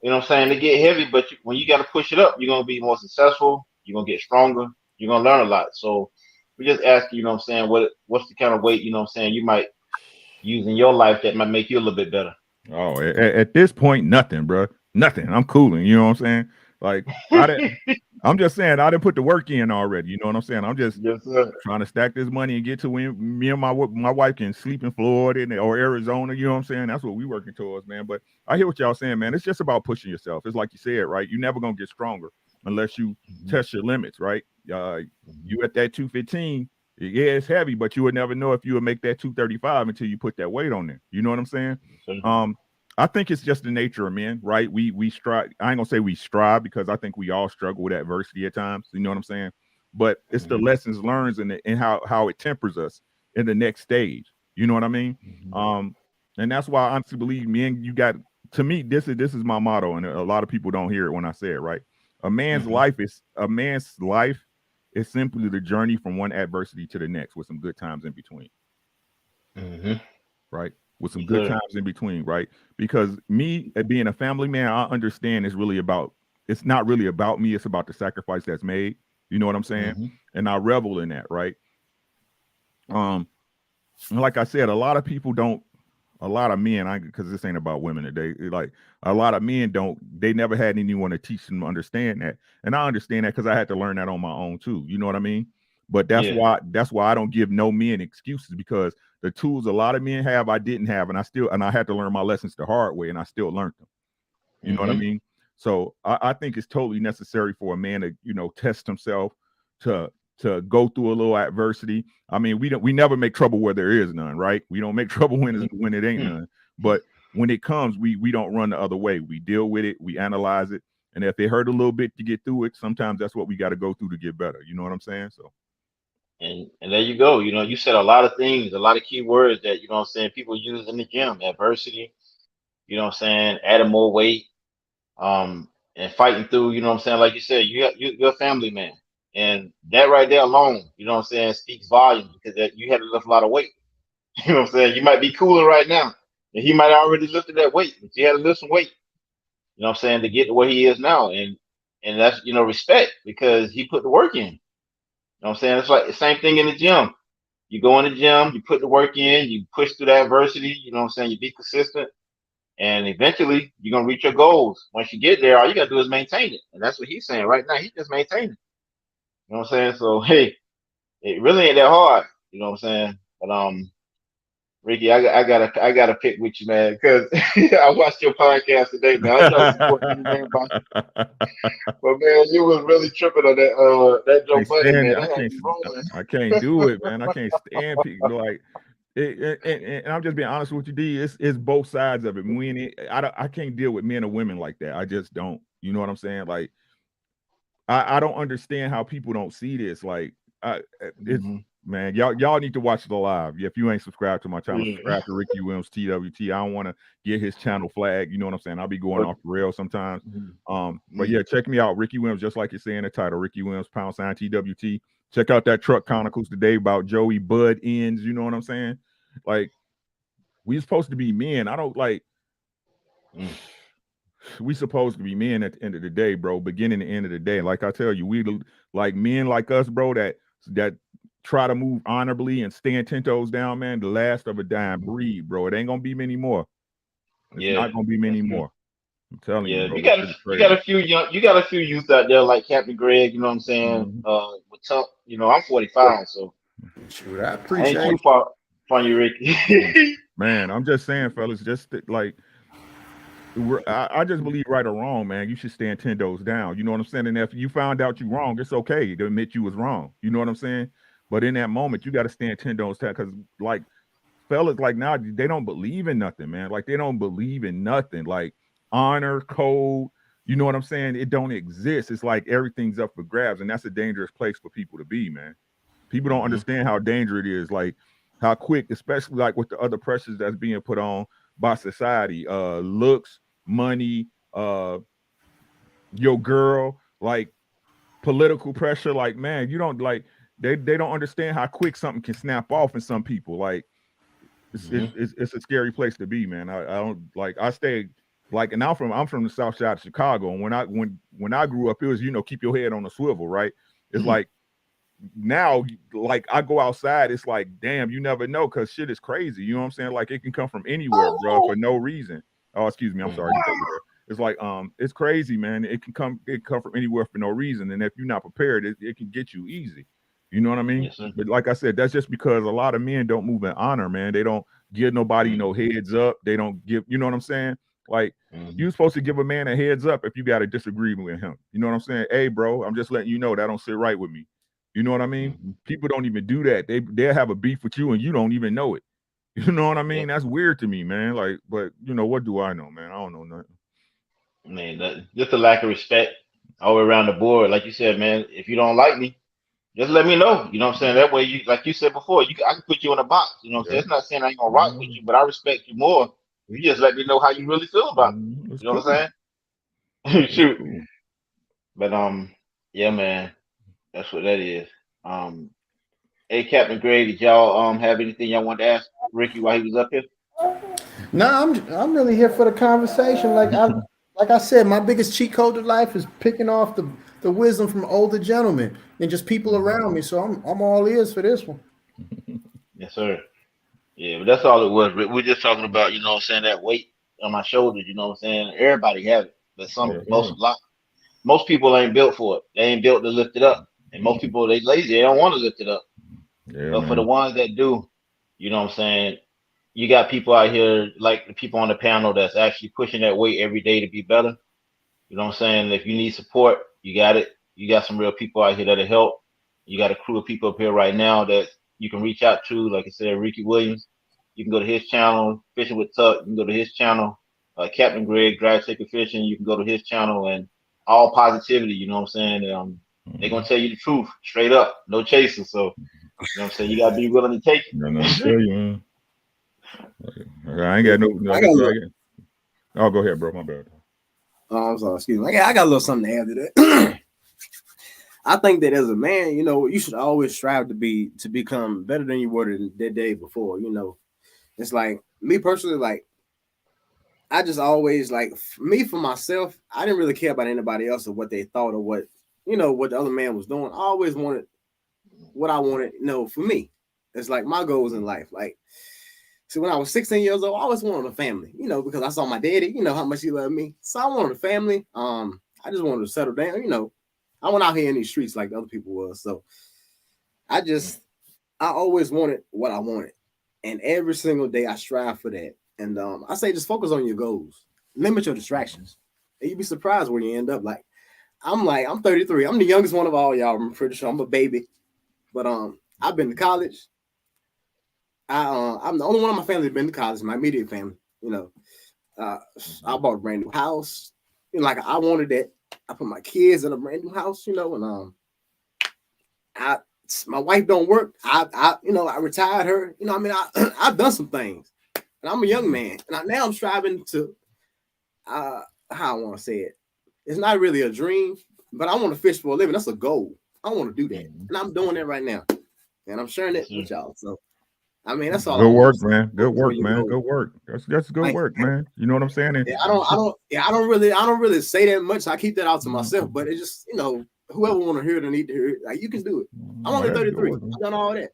You know what I'm saying? They get heavy, but when you got to push it up, you're going to be more successful. You're going to get stronger. You're going to learn a lot. So we just ask you, you know what I'm saying, what's the kind of weight, you know what I'm saying, you might use in your life that might make you a little bit better. Oh, at this point, nothing, bro. Nothing. I'm cooling. You know what I'm saying? Like, I'm just saying, I didn't put the work in already. You know what I'm saying? I'm just trying to stack this money and get to when me and my wife can sleep in Florida or Arizona. You know what I'm saying? That's what we working towards, man. But I hear what y'all saying, man. It's just about pushing yourself. It's like you said, right? You're never going to get stronger unless you test your limits, right? You at that 215, yeah, it's heavy, but you would never know if you would make that 235 until you put that weight on there. You know what I'm saying? I think it's just the nature of men, right? We strive. I ain't gonna say we strive because I think we all struggle with adversity at times. You know what I'm saying? But it's the lessons learned and how it tempers us in the next stage. You know what I mean? And that's why I honestly believe, man, to me, this is my motto, and a lot of people don't hear it when I say it, right? A man's life is simply the journey from one adversity to the next with some good times in between. Right? With some good times in between, right? Because me being a family man, I understand it's not really about me. It's about the sacrifice that's made. You know what I'm saying? And I revel in that, right? Like I said, a lot of men, because this ain't about women today, like a lot of men they never had anyone to teach them to understand that. And I understand that because I had to learn that on my own too. You know what I mean? But that's why I don't give no men excuses, because the tools a lot of men have, I didn't have, and I had to learn my lessons the hard way, and I still learned them. You know what I mean? So I think it's totally necessary for a man to, test himself, to go through a little adversity. I mean, we never make trouble where there is none, right? We don't make trouble when it ain't none. But when it comes, we don't run the other way. We deal with it, we analyze it, and if it hurt a little bit to get through it, sometimes that's what we got to go through to get better. You know what I'm saying? So. And there you go. You said a lot of things, a lot of key words that, you know what I'm saying, people use in the gym. Adversity, you know what I'm saying, adding more weight, and fighting through, you know what I'm saying, like you said, you're a family man. And that right there alone, you know what I'm saying, speaks volumes, because you had to lift a lot of weight. You know what I'm saying? You might be cooler right now, and he might have already lifted that weight, but you had to lift some weight, you know what I'm saying, to get to where he is now. And that's, respect, because he put the work in. You know what I'm saying? It's like the same thing in the gym. You go in the gym, you put the work in, you push through the adversity, you know what I'm saying? You be consistent, and eventually you're going to reach your goals. Once you get there, all you got to do is maintain it. And that's what he's saying right now. He's just maintaining. You know what I'm saying? So, hey, it really ain't that hard. You know what I'm saying? But Ricky, I gotta pick with you, man, because I watched your podcast today, man. I try to support you, man, but man, you was really tripping on that Joe Budden, man. That had me rolling. I can't do it, man. I can't stand people like it, and I'm just being honest with you, D. It's both sides of it. I can't deal with men or women like that. I just don't. You know what I'm saying? Like, I don't understand how people don't see this. Like, it's man, y'all need to watch the live. If you ain't subscribed to my channel, subscribe to Ricky Williams TWT. I don't want to get his channel flagged. You know what I'm saying? I'll be going off the rail sometimes. But yeah, check me out, Ricky Williams, just like you say in the title, Ricky Williams # TWT. Check out that Truck Chronicles today about Joey Bud Ends. You know what I'm saying? Like, we supposed to be men. I don't like. We supposed to be men at the end of the day, bro. Beginning and end of the day. Like I tell you, we like men like us, bro, that try to move honorably and stand 10 toes down, man. The last of a dying breed, bro. It ain't gonna be many more. It's not gonna be many more. I'm telling you, bro. You got a few youth out there like Captain Greg, you know what I'm saying? With Tuck, you know, I'm 45, so shoot, I appreciate ain't too far from you, Ricky. Man, I'm just saying, fellas, just like I just believe right or wrong, man, you should stand 10 toes down. You know what I'm saying? And if you found out you're wrong, it's okay to admit you was wrong. You know what I'm saying? But in that moment, you got to stand 10 toes down because, like, fellas, like now, they don't believe in nothing, man. Like, they don't believe in nothing. Like, honor, code, you know what I'm saying? It don't exist. It's like everything's up for grabs, and that's a dangerous place for people to be, man. People don't understand how dangerous it is, like how quick, especially like with the other pressures that's being put on by society, looks, money, your girl, like political pressure. Like, man, you don't like they don't understand how quick something can snap off in some people. Like, it's a scary place to be, man. I don't like. I stay like, and I'm from the South Side of Chicago, and when I grew up, it was, you know, keep your head on a swivel, right? It's like now, like, I go outside, it's like, damn, you never know, because shit is crazy. You know what I'm saying? Like, it can come from anywhere, bro, for no reason. Oh, excuse me, I'm sorry. It's like, it's crazy, man. It can come from anywhere for no reason, and if you're not prepared, it can get you easy. You know what I mean? Yes, but like I said, that's just because a lot of men don't move in honor, man. They don't give nobody no heads up. They don't give, you know what I'm saying? Like, you're supposed to give a man a heads up if you got a disagreement with him. You know what I'm saying? Hey, bro, I'm just letting you know that don't sit right with me. You know what I mean? People don't even do that. They'll have a beef with you and you don't even know it. You know what I mean? That's weird to me, man. Like, but you know, what do I know, man? I don't know nothing. Man, just a lack of respect all around the board. Like you said, man, if you don't like me, just let me know. You know what I'm saying? That way, you, like you said before, I can put you in a box. You know what I'm saying? It's not saying I ain't gonna rock with you, but I respect you more. You just let me know how you really feel about it. You know what I'm saying? Shoot. But yeah, man, that's what that is. Hey, Captain Greg, did y'all have anything y'all wanted to ask Ricky while he was up here? No, I'm really here for the conversation. Like I said, my biggest cheat code to life is picking off the wisdom from older gentlemen and just people around me. So I'm all ears for this one. Yes, sir. Yeah, but that's all it was. We're just talking about, you know what I'm saying, that weight on my shoulders, you know what I'm saying? Everybody have it, but most people ain't built for it. They ain't built to lift it up. And most people, they lazy, they don't want to lift it up. Yeah, but for the ones that do, you know what I'm saying, you got people out here, like the people on the panel, that's actually pushing that weight every day to be better. You know what I'm saying? If you need support, you got it. You got some real people out here that'll help. You got a crew of people up here right now that you can reach out to. Like I said, Ricky Williams. You can go to his channel, Fishing with Tuck. You can go to his channel. Captain Greg, Drive Taker Fishing. You can go to his channel, and all positivity. You know what I'm saying? They're gonna tell you the truth, straight up, no chasing. So, you know what I'm saying? You gotta be willing to take it. I tell you, man. I ain't got no. Oh, go ahead, bro. My bad. Oh, I'm sorry. Excuse me. I got a little something to add to that. I think that as a man, you know, you should always strive to become better than you were the day before. You know, it's like me personally, like I just always like me for myself. I didn't really care about anybody else or what they thought or what, you know, what the other man was doing. I always wanted what I wanted, you know, for me. It's like my goals in life. Like, so when I was 16 years old, I always wanted a family, you know, because I saw my daddy, you know, how much he loved me. So I wanted a family. I just wanted to settle down, you know. I went out here in these streets like the other people was. So I always wanted what I wanted. And every single day I strive for that. And I say just focus on your goals, limit your distractions, and you'd be surprised where you end up. I'm 33. I'm the youngest one of all y'all. I'm pretty sure I'm a baby, but I've been to college. I'm the only one in my family that's been to college. My immediate family, you know. I bought a brand new house. You know, like I wanted that. I put my kids in a brand new house, you know, and my wife don't work. I retired her. You know, I mean, I've done some things, and I'm a young man, and now I'm striving to, how I want to say it. It's not really a dream, but I want to fish for a living. That's a goal. I want to do that, and I'm doing it right now, and I'm sharing it with y'all. So, I mean, that's all. Good work, man. Good work, man. Good work. That's good work, man. You know what I'm saying? Yeah, I don't really say that much. I keep that out to myself, but it just, you know, whoever want to hear it or need to hear it, like, you can do it. I'm only 33. I've done all that.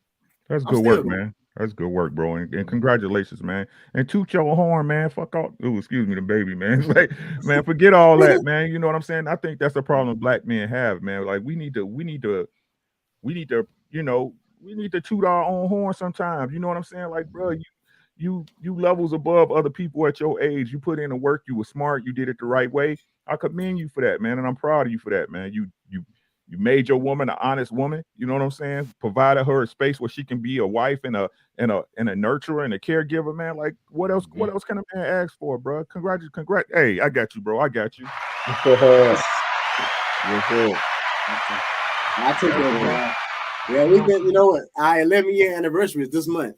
That's good work, man. That's good work, bro. And congratulations, man. And toot your horn, man. Fuck off. Ooh, excuse me, the baby, man. It's like, man, forget all that, man. You know what I'm saying? I think that's the problem black men have, man. Like, we need to, you know, we need to toot our own horn sometimes. You know what I'm saying? Like, bro, you levels above other people at your age. You put in the work. You were smart. You did it the right way. I commend you for that, man, and I'm proud of you for that, man. You made your woman an honest woman. You know what I'm saying? Provided her a space where she can be a wife and a nurturer and a caregiver, man. Like, what else? What else can a man ask for, bro? Congrats. Hey, I got you, bro. I got you. I took that, bro. Yeah, we've been, you know what? Our 11-year anniversary is this month.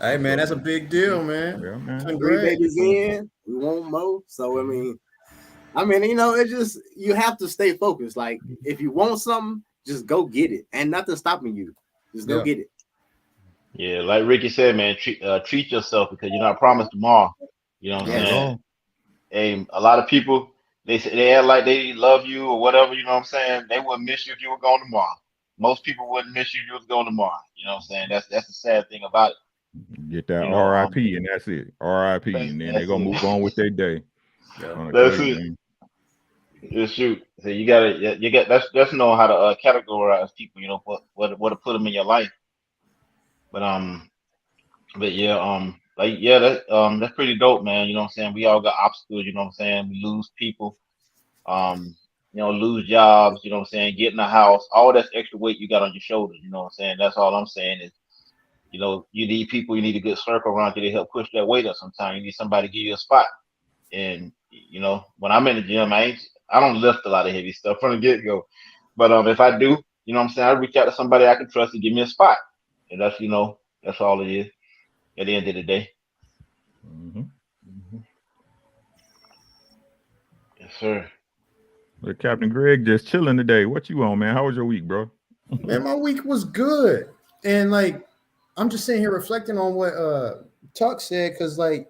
Hey, man, that's a big deal, man. Yeah, man. 3 babies in, we want more. So, I mean, you know, it just, you have to stay focused. Like, if you want something, just go get it. And nothing's stopping you. Just go get it. Yeah, like Ricky said, man, treat yourself, because you're not promised tomorrow. You know what I'm saying? And a lot of people, they act like they love you or whatever, you know what I'm saying? They wouldn't miss you if you were gone tomorrow. Most people wouldn't miss you if you was going tomorrow. You know what I'm saying? That's the sad thing about it. Get that RIP and that's it. RIP, and then they're gonna move on with their day. That's it. Just shoot. So you got that's knowing how to categorize people. You know what to put them in your life. But yeah, that's pretty dope, man. You know what I'm saying? We all got obstacles. You know what I'm saying? We lose people. You know, lose jobs, you know what I'm saying, get in a house, all that's extra weight you got on your shoulders, you know what I'm saying? That's all I'm saying is, you know, you need people, you need a good circle around you to help push that weight up sometimes. You need somebody to give you a spot. And, you know, when I'm in the gym, I don't lift a lot of heavy stuff from the get-go. But if I do, you know what I'm saying, I reach out to somebody I can trust to give me a spot. And that's, you know, that's all it is at the end of the day. Yes, sir. But Captain Greg just chilling today. What you on, man? How was your week, bro? Man, my week was good. And like, I'm just sitting here reflecting on what Tuck said, because like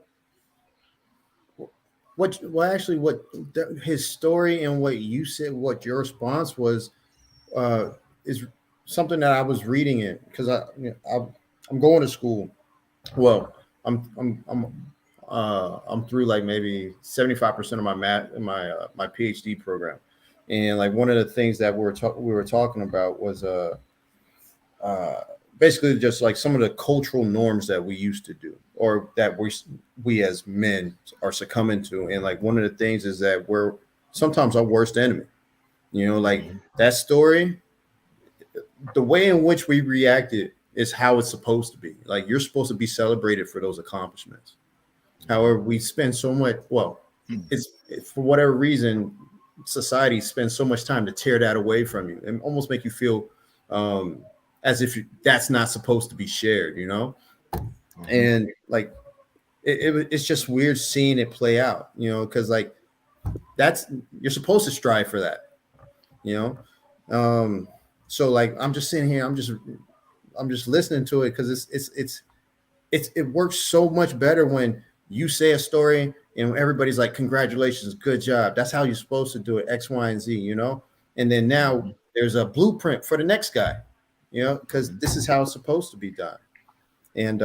what his story and what you said, what your response was, is something that I was reading it, because I'm going to school. Well, I'm through like maybe 75% of my PhD program, and like one of the things that we were talking about was basically just like some of the cultural norms that we used to do, or that we as men are succumbing to. And like one of the things is that we're sometimes our worst enemy. You know, like that story, the way in which we reacted is how it's supposed to be. Like, you're supposed to be celebrated for those accomplishments. However, we spend so much, it's for whatever reason, society spends so much time to tear that away from you and almost make you feel as if that's not supposed to be shared, you know? And like, it's just weird seeing it play out, you know, because like you're supposed to strive for that, you know? So like, I'm just sitting here, I'm just listening to it, because it works so much better when you say a story and everybody's like, congratulations, good job. That's how you're supposed to do it, X, Y, and Z, you know? And then now there's a blueprint for the next guy, you know, because this is how it's supposed to be done. And,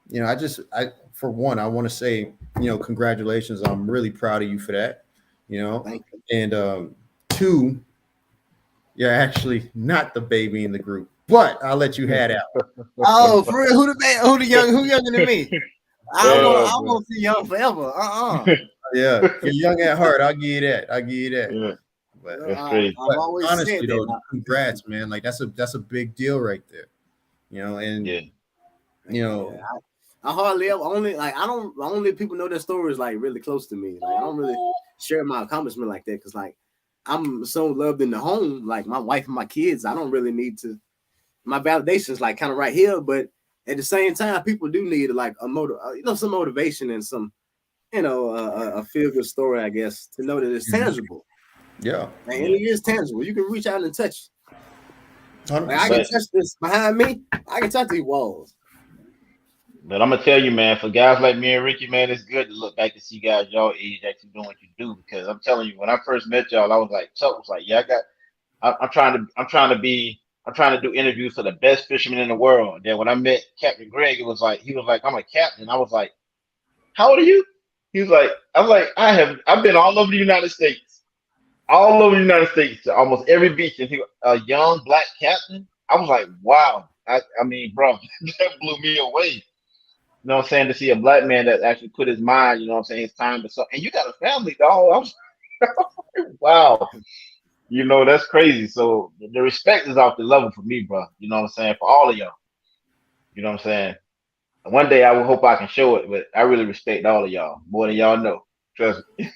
you know, I for one, I want to say, you know, congratulations. I'm really proud of you for that, you know? Thank you. And two, you're actually not the baby in the group. but I'll let you head out. Oh, for real? Who the younger than me? I don't want to see young forever. Yeah, you're young at heart. I'll give you that. Yeah. But, That's crazy. I've always honestly, said though, that. congrats, man. Like that's a big deal right there. You know, and you know, I hardly ever only people know that story is like really close to me. Like I don't really share my accomplishment like that because like I'm so loved in the home, like my wife and my kids. I don't really need to. My validation is like kind of right here, but at the same time, people do need like some motivation and some, a feel good story, I guess, to know that it's tangible. Yeah, and it is tangible. You can reach out and touch. Like, I can But- touch this behind me. I can touch these walls. But I'm gonna tell you, man, for guys like me and Ricky, man, it's good to look back and see guys y'all age actually doing what you do. Because I'm telling you, when I first met y'all, I was like, Chuck was like, yeah, I'm trying to do interviews for the best fishermen in the world. Then when I met Captain Greg, he was like, I'm a captain. I was like, how old are you? He was like, I've been all over the United States, to almost every beach, and a young black captain. I was like, wow. I mean, bro, that blew me away. You know what I'm saying? To see a black man that actually put his mind, you know what I'm saying, his time to something. And you got a family, dog. I was like, wow. You know, that's crazy. So the respect is off the level for me, bro. You know what I'm saying? For all of y'all. You know what I'm saying? And one day I will hope I can show it, but I really respect all of y'all more than y'all know. Trust me.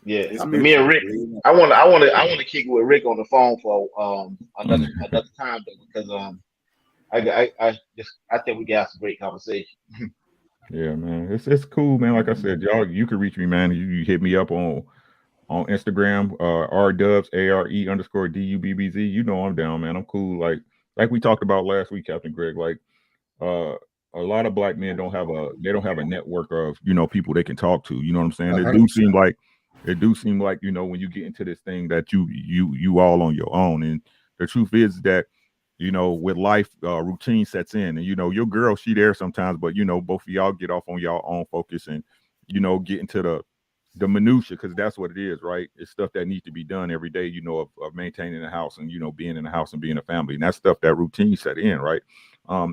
Yeah. But me and Rick, I want to kick it with Rick on the phone for another time though, because I think we got some great conversation. Yeah, man, it's cool, man. Like I said, y'all, you can reach me, man. You hit me up on Instagram, rdubs ARE_DUBBZ. You know I'm down, man. I'm cool. Like we talked about last week, Captain Greg. Like a lot of black men don't have a network of people they can talk to. You know what I'm saying? 100%. It do seem like when you get into this thing that you all on your own. And the truth is that with life, routine sets in, and your girl, she there sometimes, but both of y'all get off on y'all own focus and get into the minutia, because that's what it is, right? It's stuff that needs to be done every day, of maintaining the house and being in the house and being a family, and that's stuff that routine set in, right?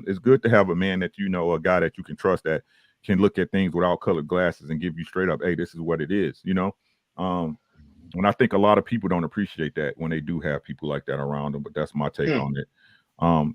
It's good to have a man that a guy that you can trust, that can look at things without colored glasses and give you straight up, hey, this is what it is, and I think a lot of people don't appreciate that when they do have people like that around them, but that's my take on it.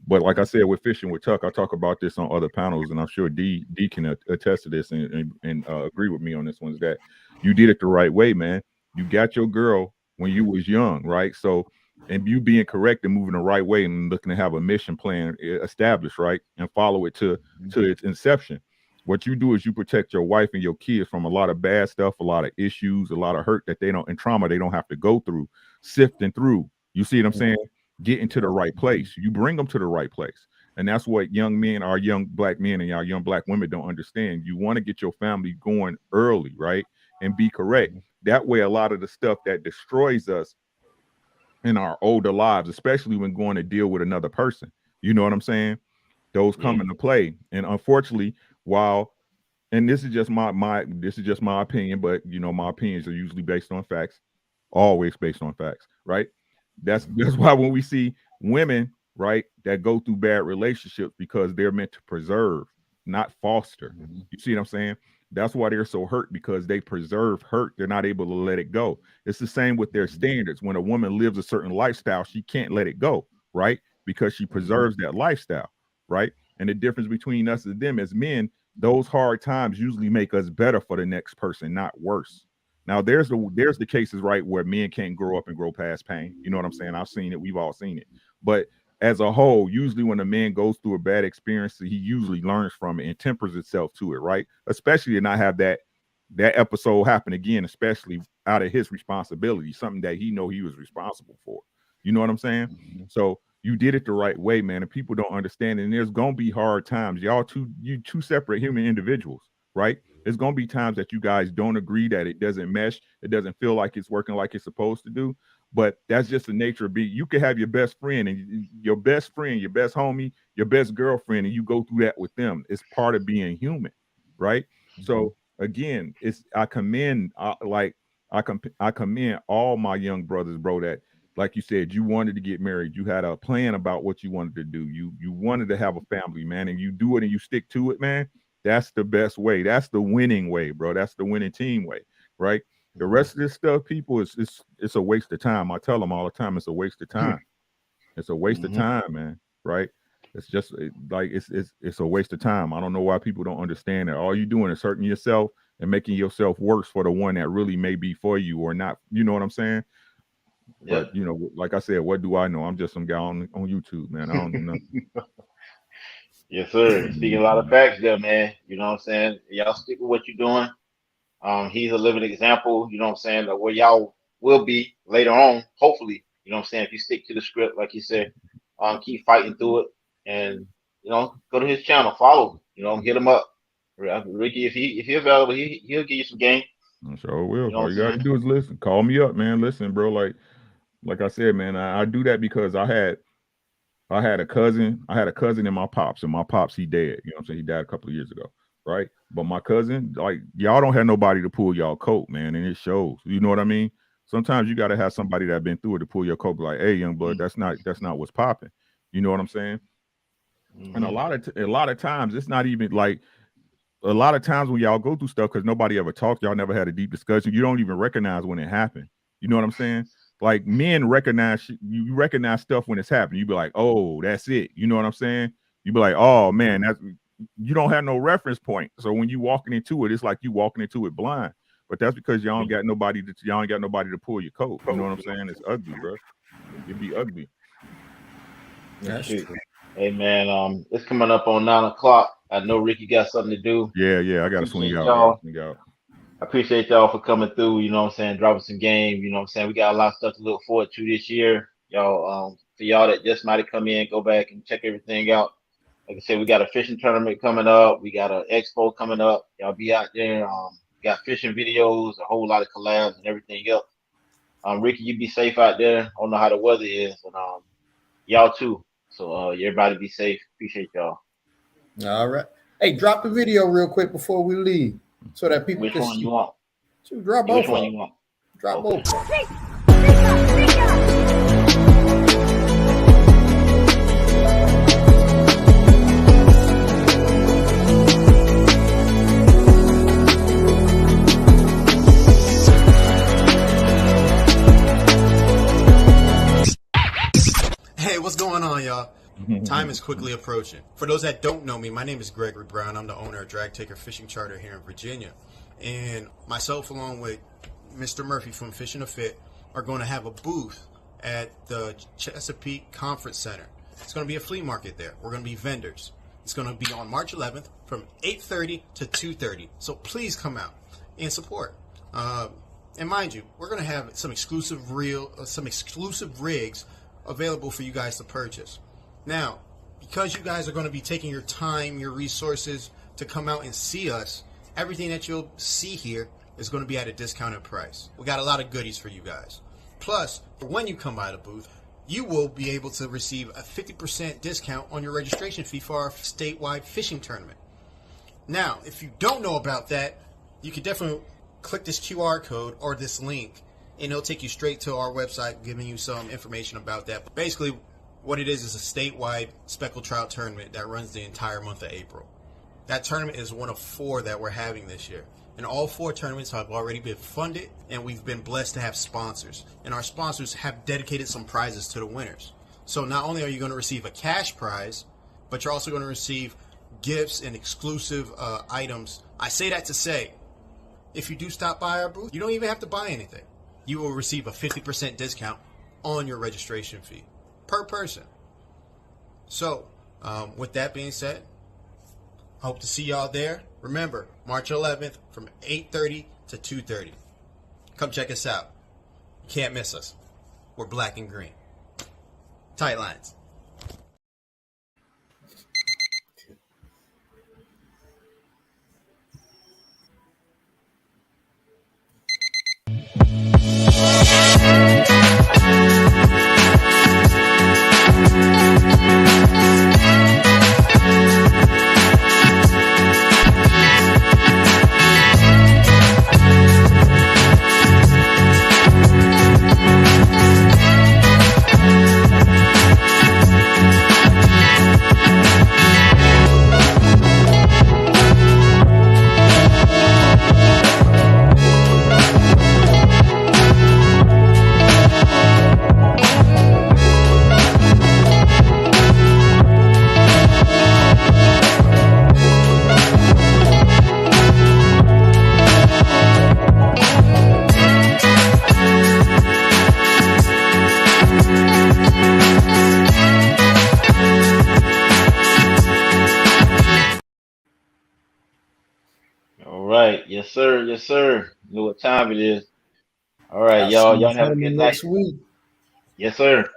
But like I said, with Fishing with Tuck, I talk about this on other panels, and I'm sure D can attest to this and agree with me on this one, is that you did it the right way, man. You got your girl when you was young, right? So, and you being correct and moving the right way and looking to have a mission plan established, right? And follow it to its inception. What you do is you protect your wife and your kids from a lot of bad stuff, a lot of issues, a lot of hurt and trauma they don't have to go through, sifting through. You see what I'm saying? Getting to the right place. You bring them to the right place. And that's what young men, our young black men and our young black women don't understand. You want to get your family going early, right? And be correct. That way, a lot of the stuff that destroys us in our older lives, especially when going to deal with another person, you know what I'm saying? Those come into play. And unfortunately, and this is just my opinion, but my opinions are usually based on facts, always based on facts, right? That's why when we see women, right, that go through bad relationships, because they're meant to preserve, not foster. You see what I'm saying? That's why they're so hurt, because they preserve hurt. They're not able to let it go. It's the same with their standards. When a woman lives a certain lifestyle, she can't let it go, right? Because she preserves that lifestyle, right? And the difference between us and them as men, those hard times usually make us better for the next person, not worse. Now, there's the cases, right, where men can't grow up and grow past pain. You know what I'm saying? I've seen it. We've all seen it. But as a whole, usually when a man goes through a bad experience, he usually learns from it and tempers itself to it, right? Especially to not have that episode happen again, especially out of his responsibility, something that he was responsible for. You know what I'm saying? So you did it the right way, man, and people don't understand it. And there's gonna be hard times. You two separate human individuals, right? There's gonna be times that you guys don't agree, that it doesn't mesh, it doesn't feel like it's working like it's supposed to do. But that's just the nature of being. You can have your best friend and your best homie, your best girlfriend, and you go through that with them. It's part of being human, right? So again, I commend all my young brothers, bro, that like you said, you wanted to get married. You had a plan about what you wanted to do. You wanted to have a family, man, and you do it and you stick to it, man. That's the best way. That's the winning way, bro. That's the winning team way, right? The rest of this stuff, people, it's a waste of time. I tell them all the time, it's a waste of time. It's a waste of time, man, right? It's just like it's a waste of time. I don't know why people don't understand that. All you're doing is hurting yourself and making yourself worse for the one that really may be for you or not. You know what I'm saying? Yeah. But, you know, like I said, what do I know? I'm just some guy on YouTube, man. I don't know nothing. Yes, sir. Speaking a lot of facts there, man. You know what I'm saying? Y'all stick with what you're doing. He's a living example, you know what I'm saying, of where y'all will be later on, hopefully. You know what I'm saying? If you stick to the script, like you said, keep fighting through it, and you know, go to his channel, follow, you know, hit him up. Ricky, if he's available, he'll give you some game. I sure will. You know all you gotta do is listen. Call me up, man. Listen, bro. Like I said, man, I do that because I had a cousin. I had a cousin in my pops, and my pops, he dead. You know what I'm saying? He died a couple of years ago, right? But my cousin, like, y'all don't have nobody to pull y'all coat, man, and it shows. You know what I mean? Sometimes you got to have somebody that been through it to pull your coat, like, hey, young blood, that's not what's popping. You know what I'm saying? And a lot of times, it's not even like, a lot of times when y'all go through stuff, because nobody ever talked, y'all never had a deep discussion, you don't even recognize when it happened. You know what I'm saying? Like, men recognize, you recognize stuff when it's happening. You be like, oh, that's it. You know what I'm saying? You be like, oh, man, you don't have no reference point. So when you walking into it, it's like you walking into it blind. But that's because y'all ain't got nobody to pull your coat. You know what I'm saying? It's ugly, bro. It'd be ugly. That's true. Hey, man, it's coming up on 9 o'clock. I know Ricky got something to do. Yeah, I got to swing out. I appreciate y'all for coming through, you know what I'm saying, dropping some game, you know what I'm saying. We got a lot of stuff to look forward to this year. Y'all, for y'all that just might have come in, go back and check everything out. Like I said, we got a fishing tournament coming up. We got an expo coming up. Y'all be out there. Got fishing videos, a whole lot of collabs and everything else. Ricky, you be safe out there. I don't know how the weather is, and y'all too. So everybody be safe. Appreciate y'all. All right. Hey, drop the video real quick before we leave, so that people Which can one see. you want? Drop both. Which one you want? Drop Okay. both. Hey, what's going on, y'all? Time is quickly approaching. For those that don't know me, my name is Gregory Brown. I'm the owner of Drag Taker Fishing Charter here in Virginia. And myself, along with Mr. Murphy from Fishing the Fit, are going to have a booth at the Chesapeake Conference Center. It's going to be a flea market there. We're going to be vendors. It's going to be on March 11th from 8:30 to 2:30. So please come out and support. And mind you, we're going to have some exclusive rigs available for you guys to purchase. Now, because you guys are going to be taking your time, your resources to come out and see us, everything that you'll see here is going to be at a discounted price. We got a lot of goodies for you guys. Plus, when you come by the booth, you will be able to receive a 50% discount on your registration fee for our statewide fishing tournament. Now, if you don't know about that, you can definitely click this QR code or this link, and it'll take you straight to our website, giving you some information about that. But basically, what it is a statewide speckled trout tournament that runs the entire month of April. That tournament is one of 4 that we're having this year. And all 4 tournaments have already been funded, and we've been blessed to have sponsors. And our sponsors have dedicated some prizes to the winners. So not only are you going to receive a cash prize, but you're also going to receive gifts and exclusive items. I say that to say, if you do stop by our booth, you don't even have to buy anything. You will receive a 50% discount on your registration fee per person. So, with that being said, hope to see y'all there. Remember, March 11th from 8:30 to 2:30. Come check us out. You can't miss us. We're black and green. Tight lines. right. Yes, sir. Yes, sir. You know what time it is. All right, y'all. Y'all have a good night. Next week. Yes, sir.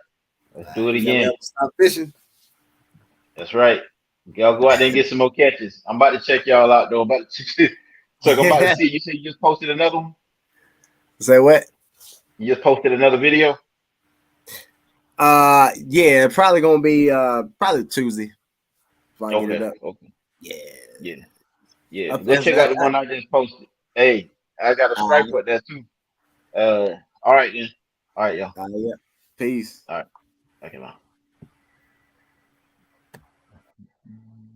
Let's do it again. Stop fishing. That's right. Y'all go out there and get some more catches. I'm about to check y'all out though. I'm about to see. You said you just posted another one? Say what? You just posted another video? Yeah, probably gonna be probably Tuesday. If I get it up. Okay. Yeah. Yeah. Go check out the one I just posted. Hey, I got a stripe up there too. All right then. All right, y'all. Yeah. Peace. All right. Okay, now.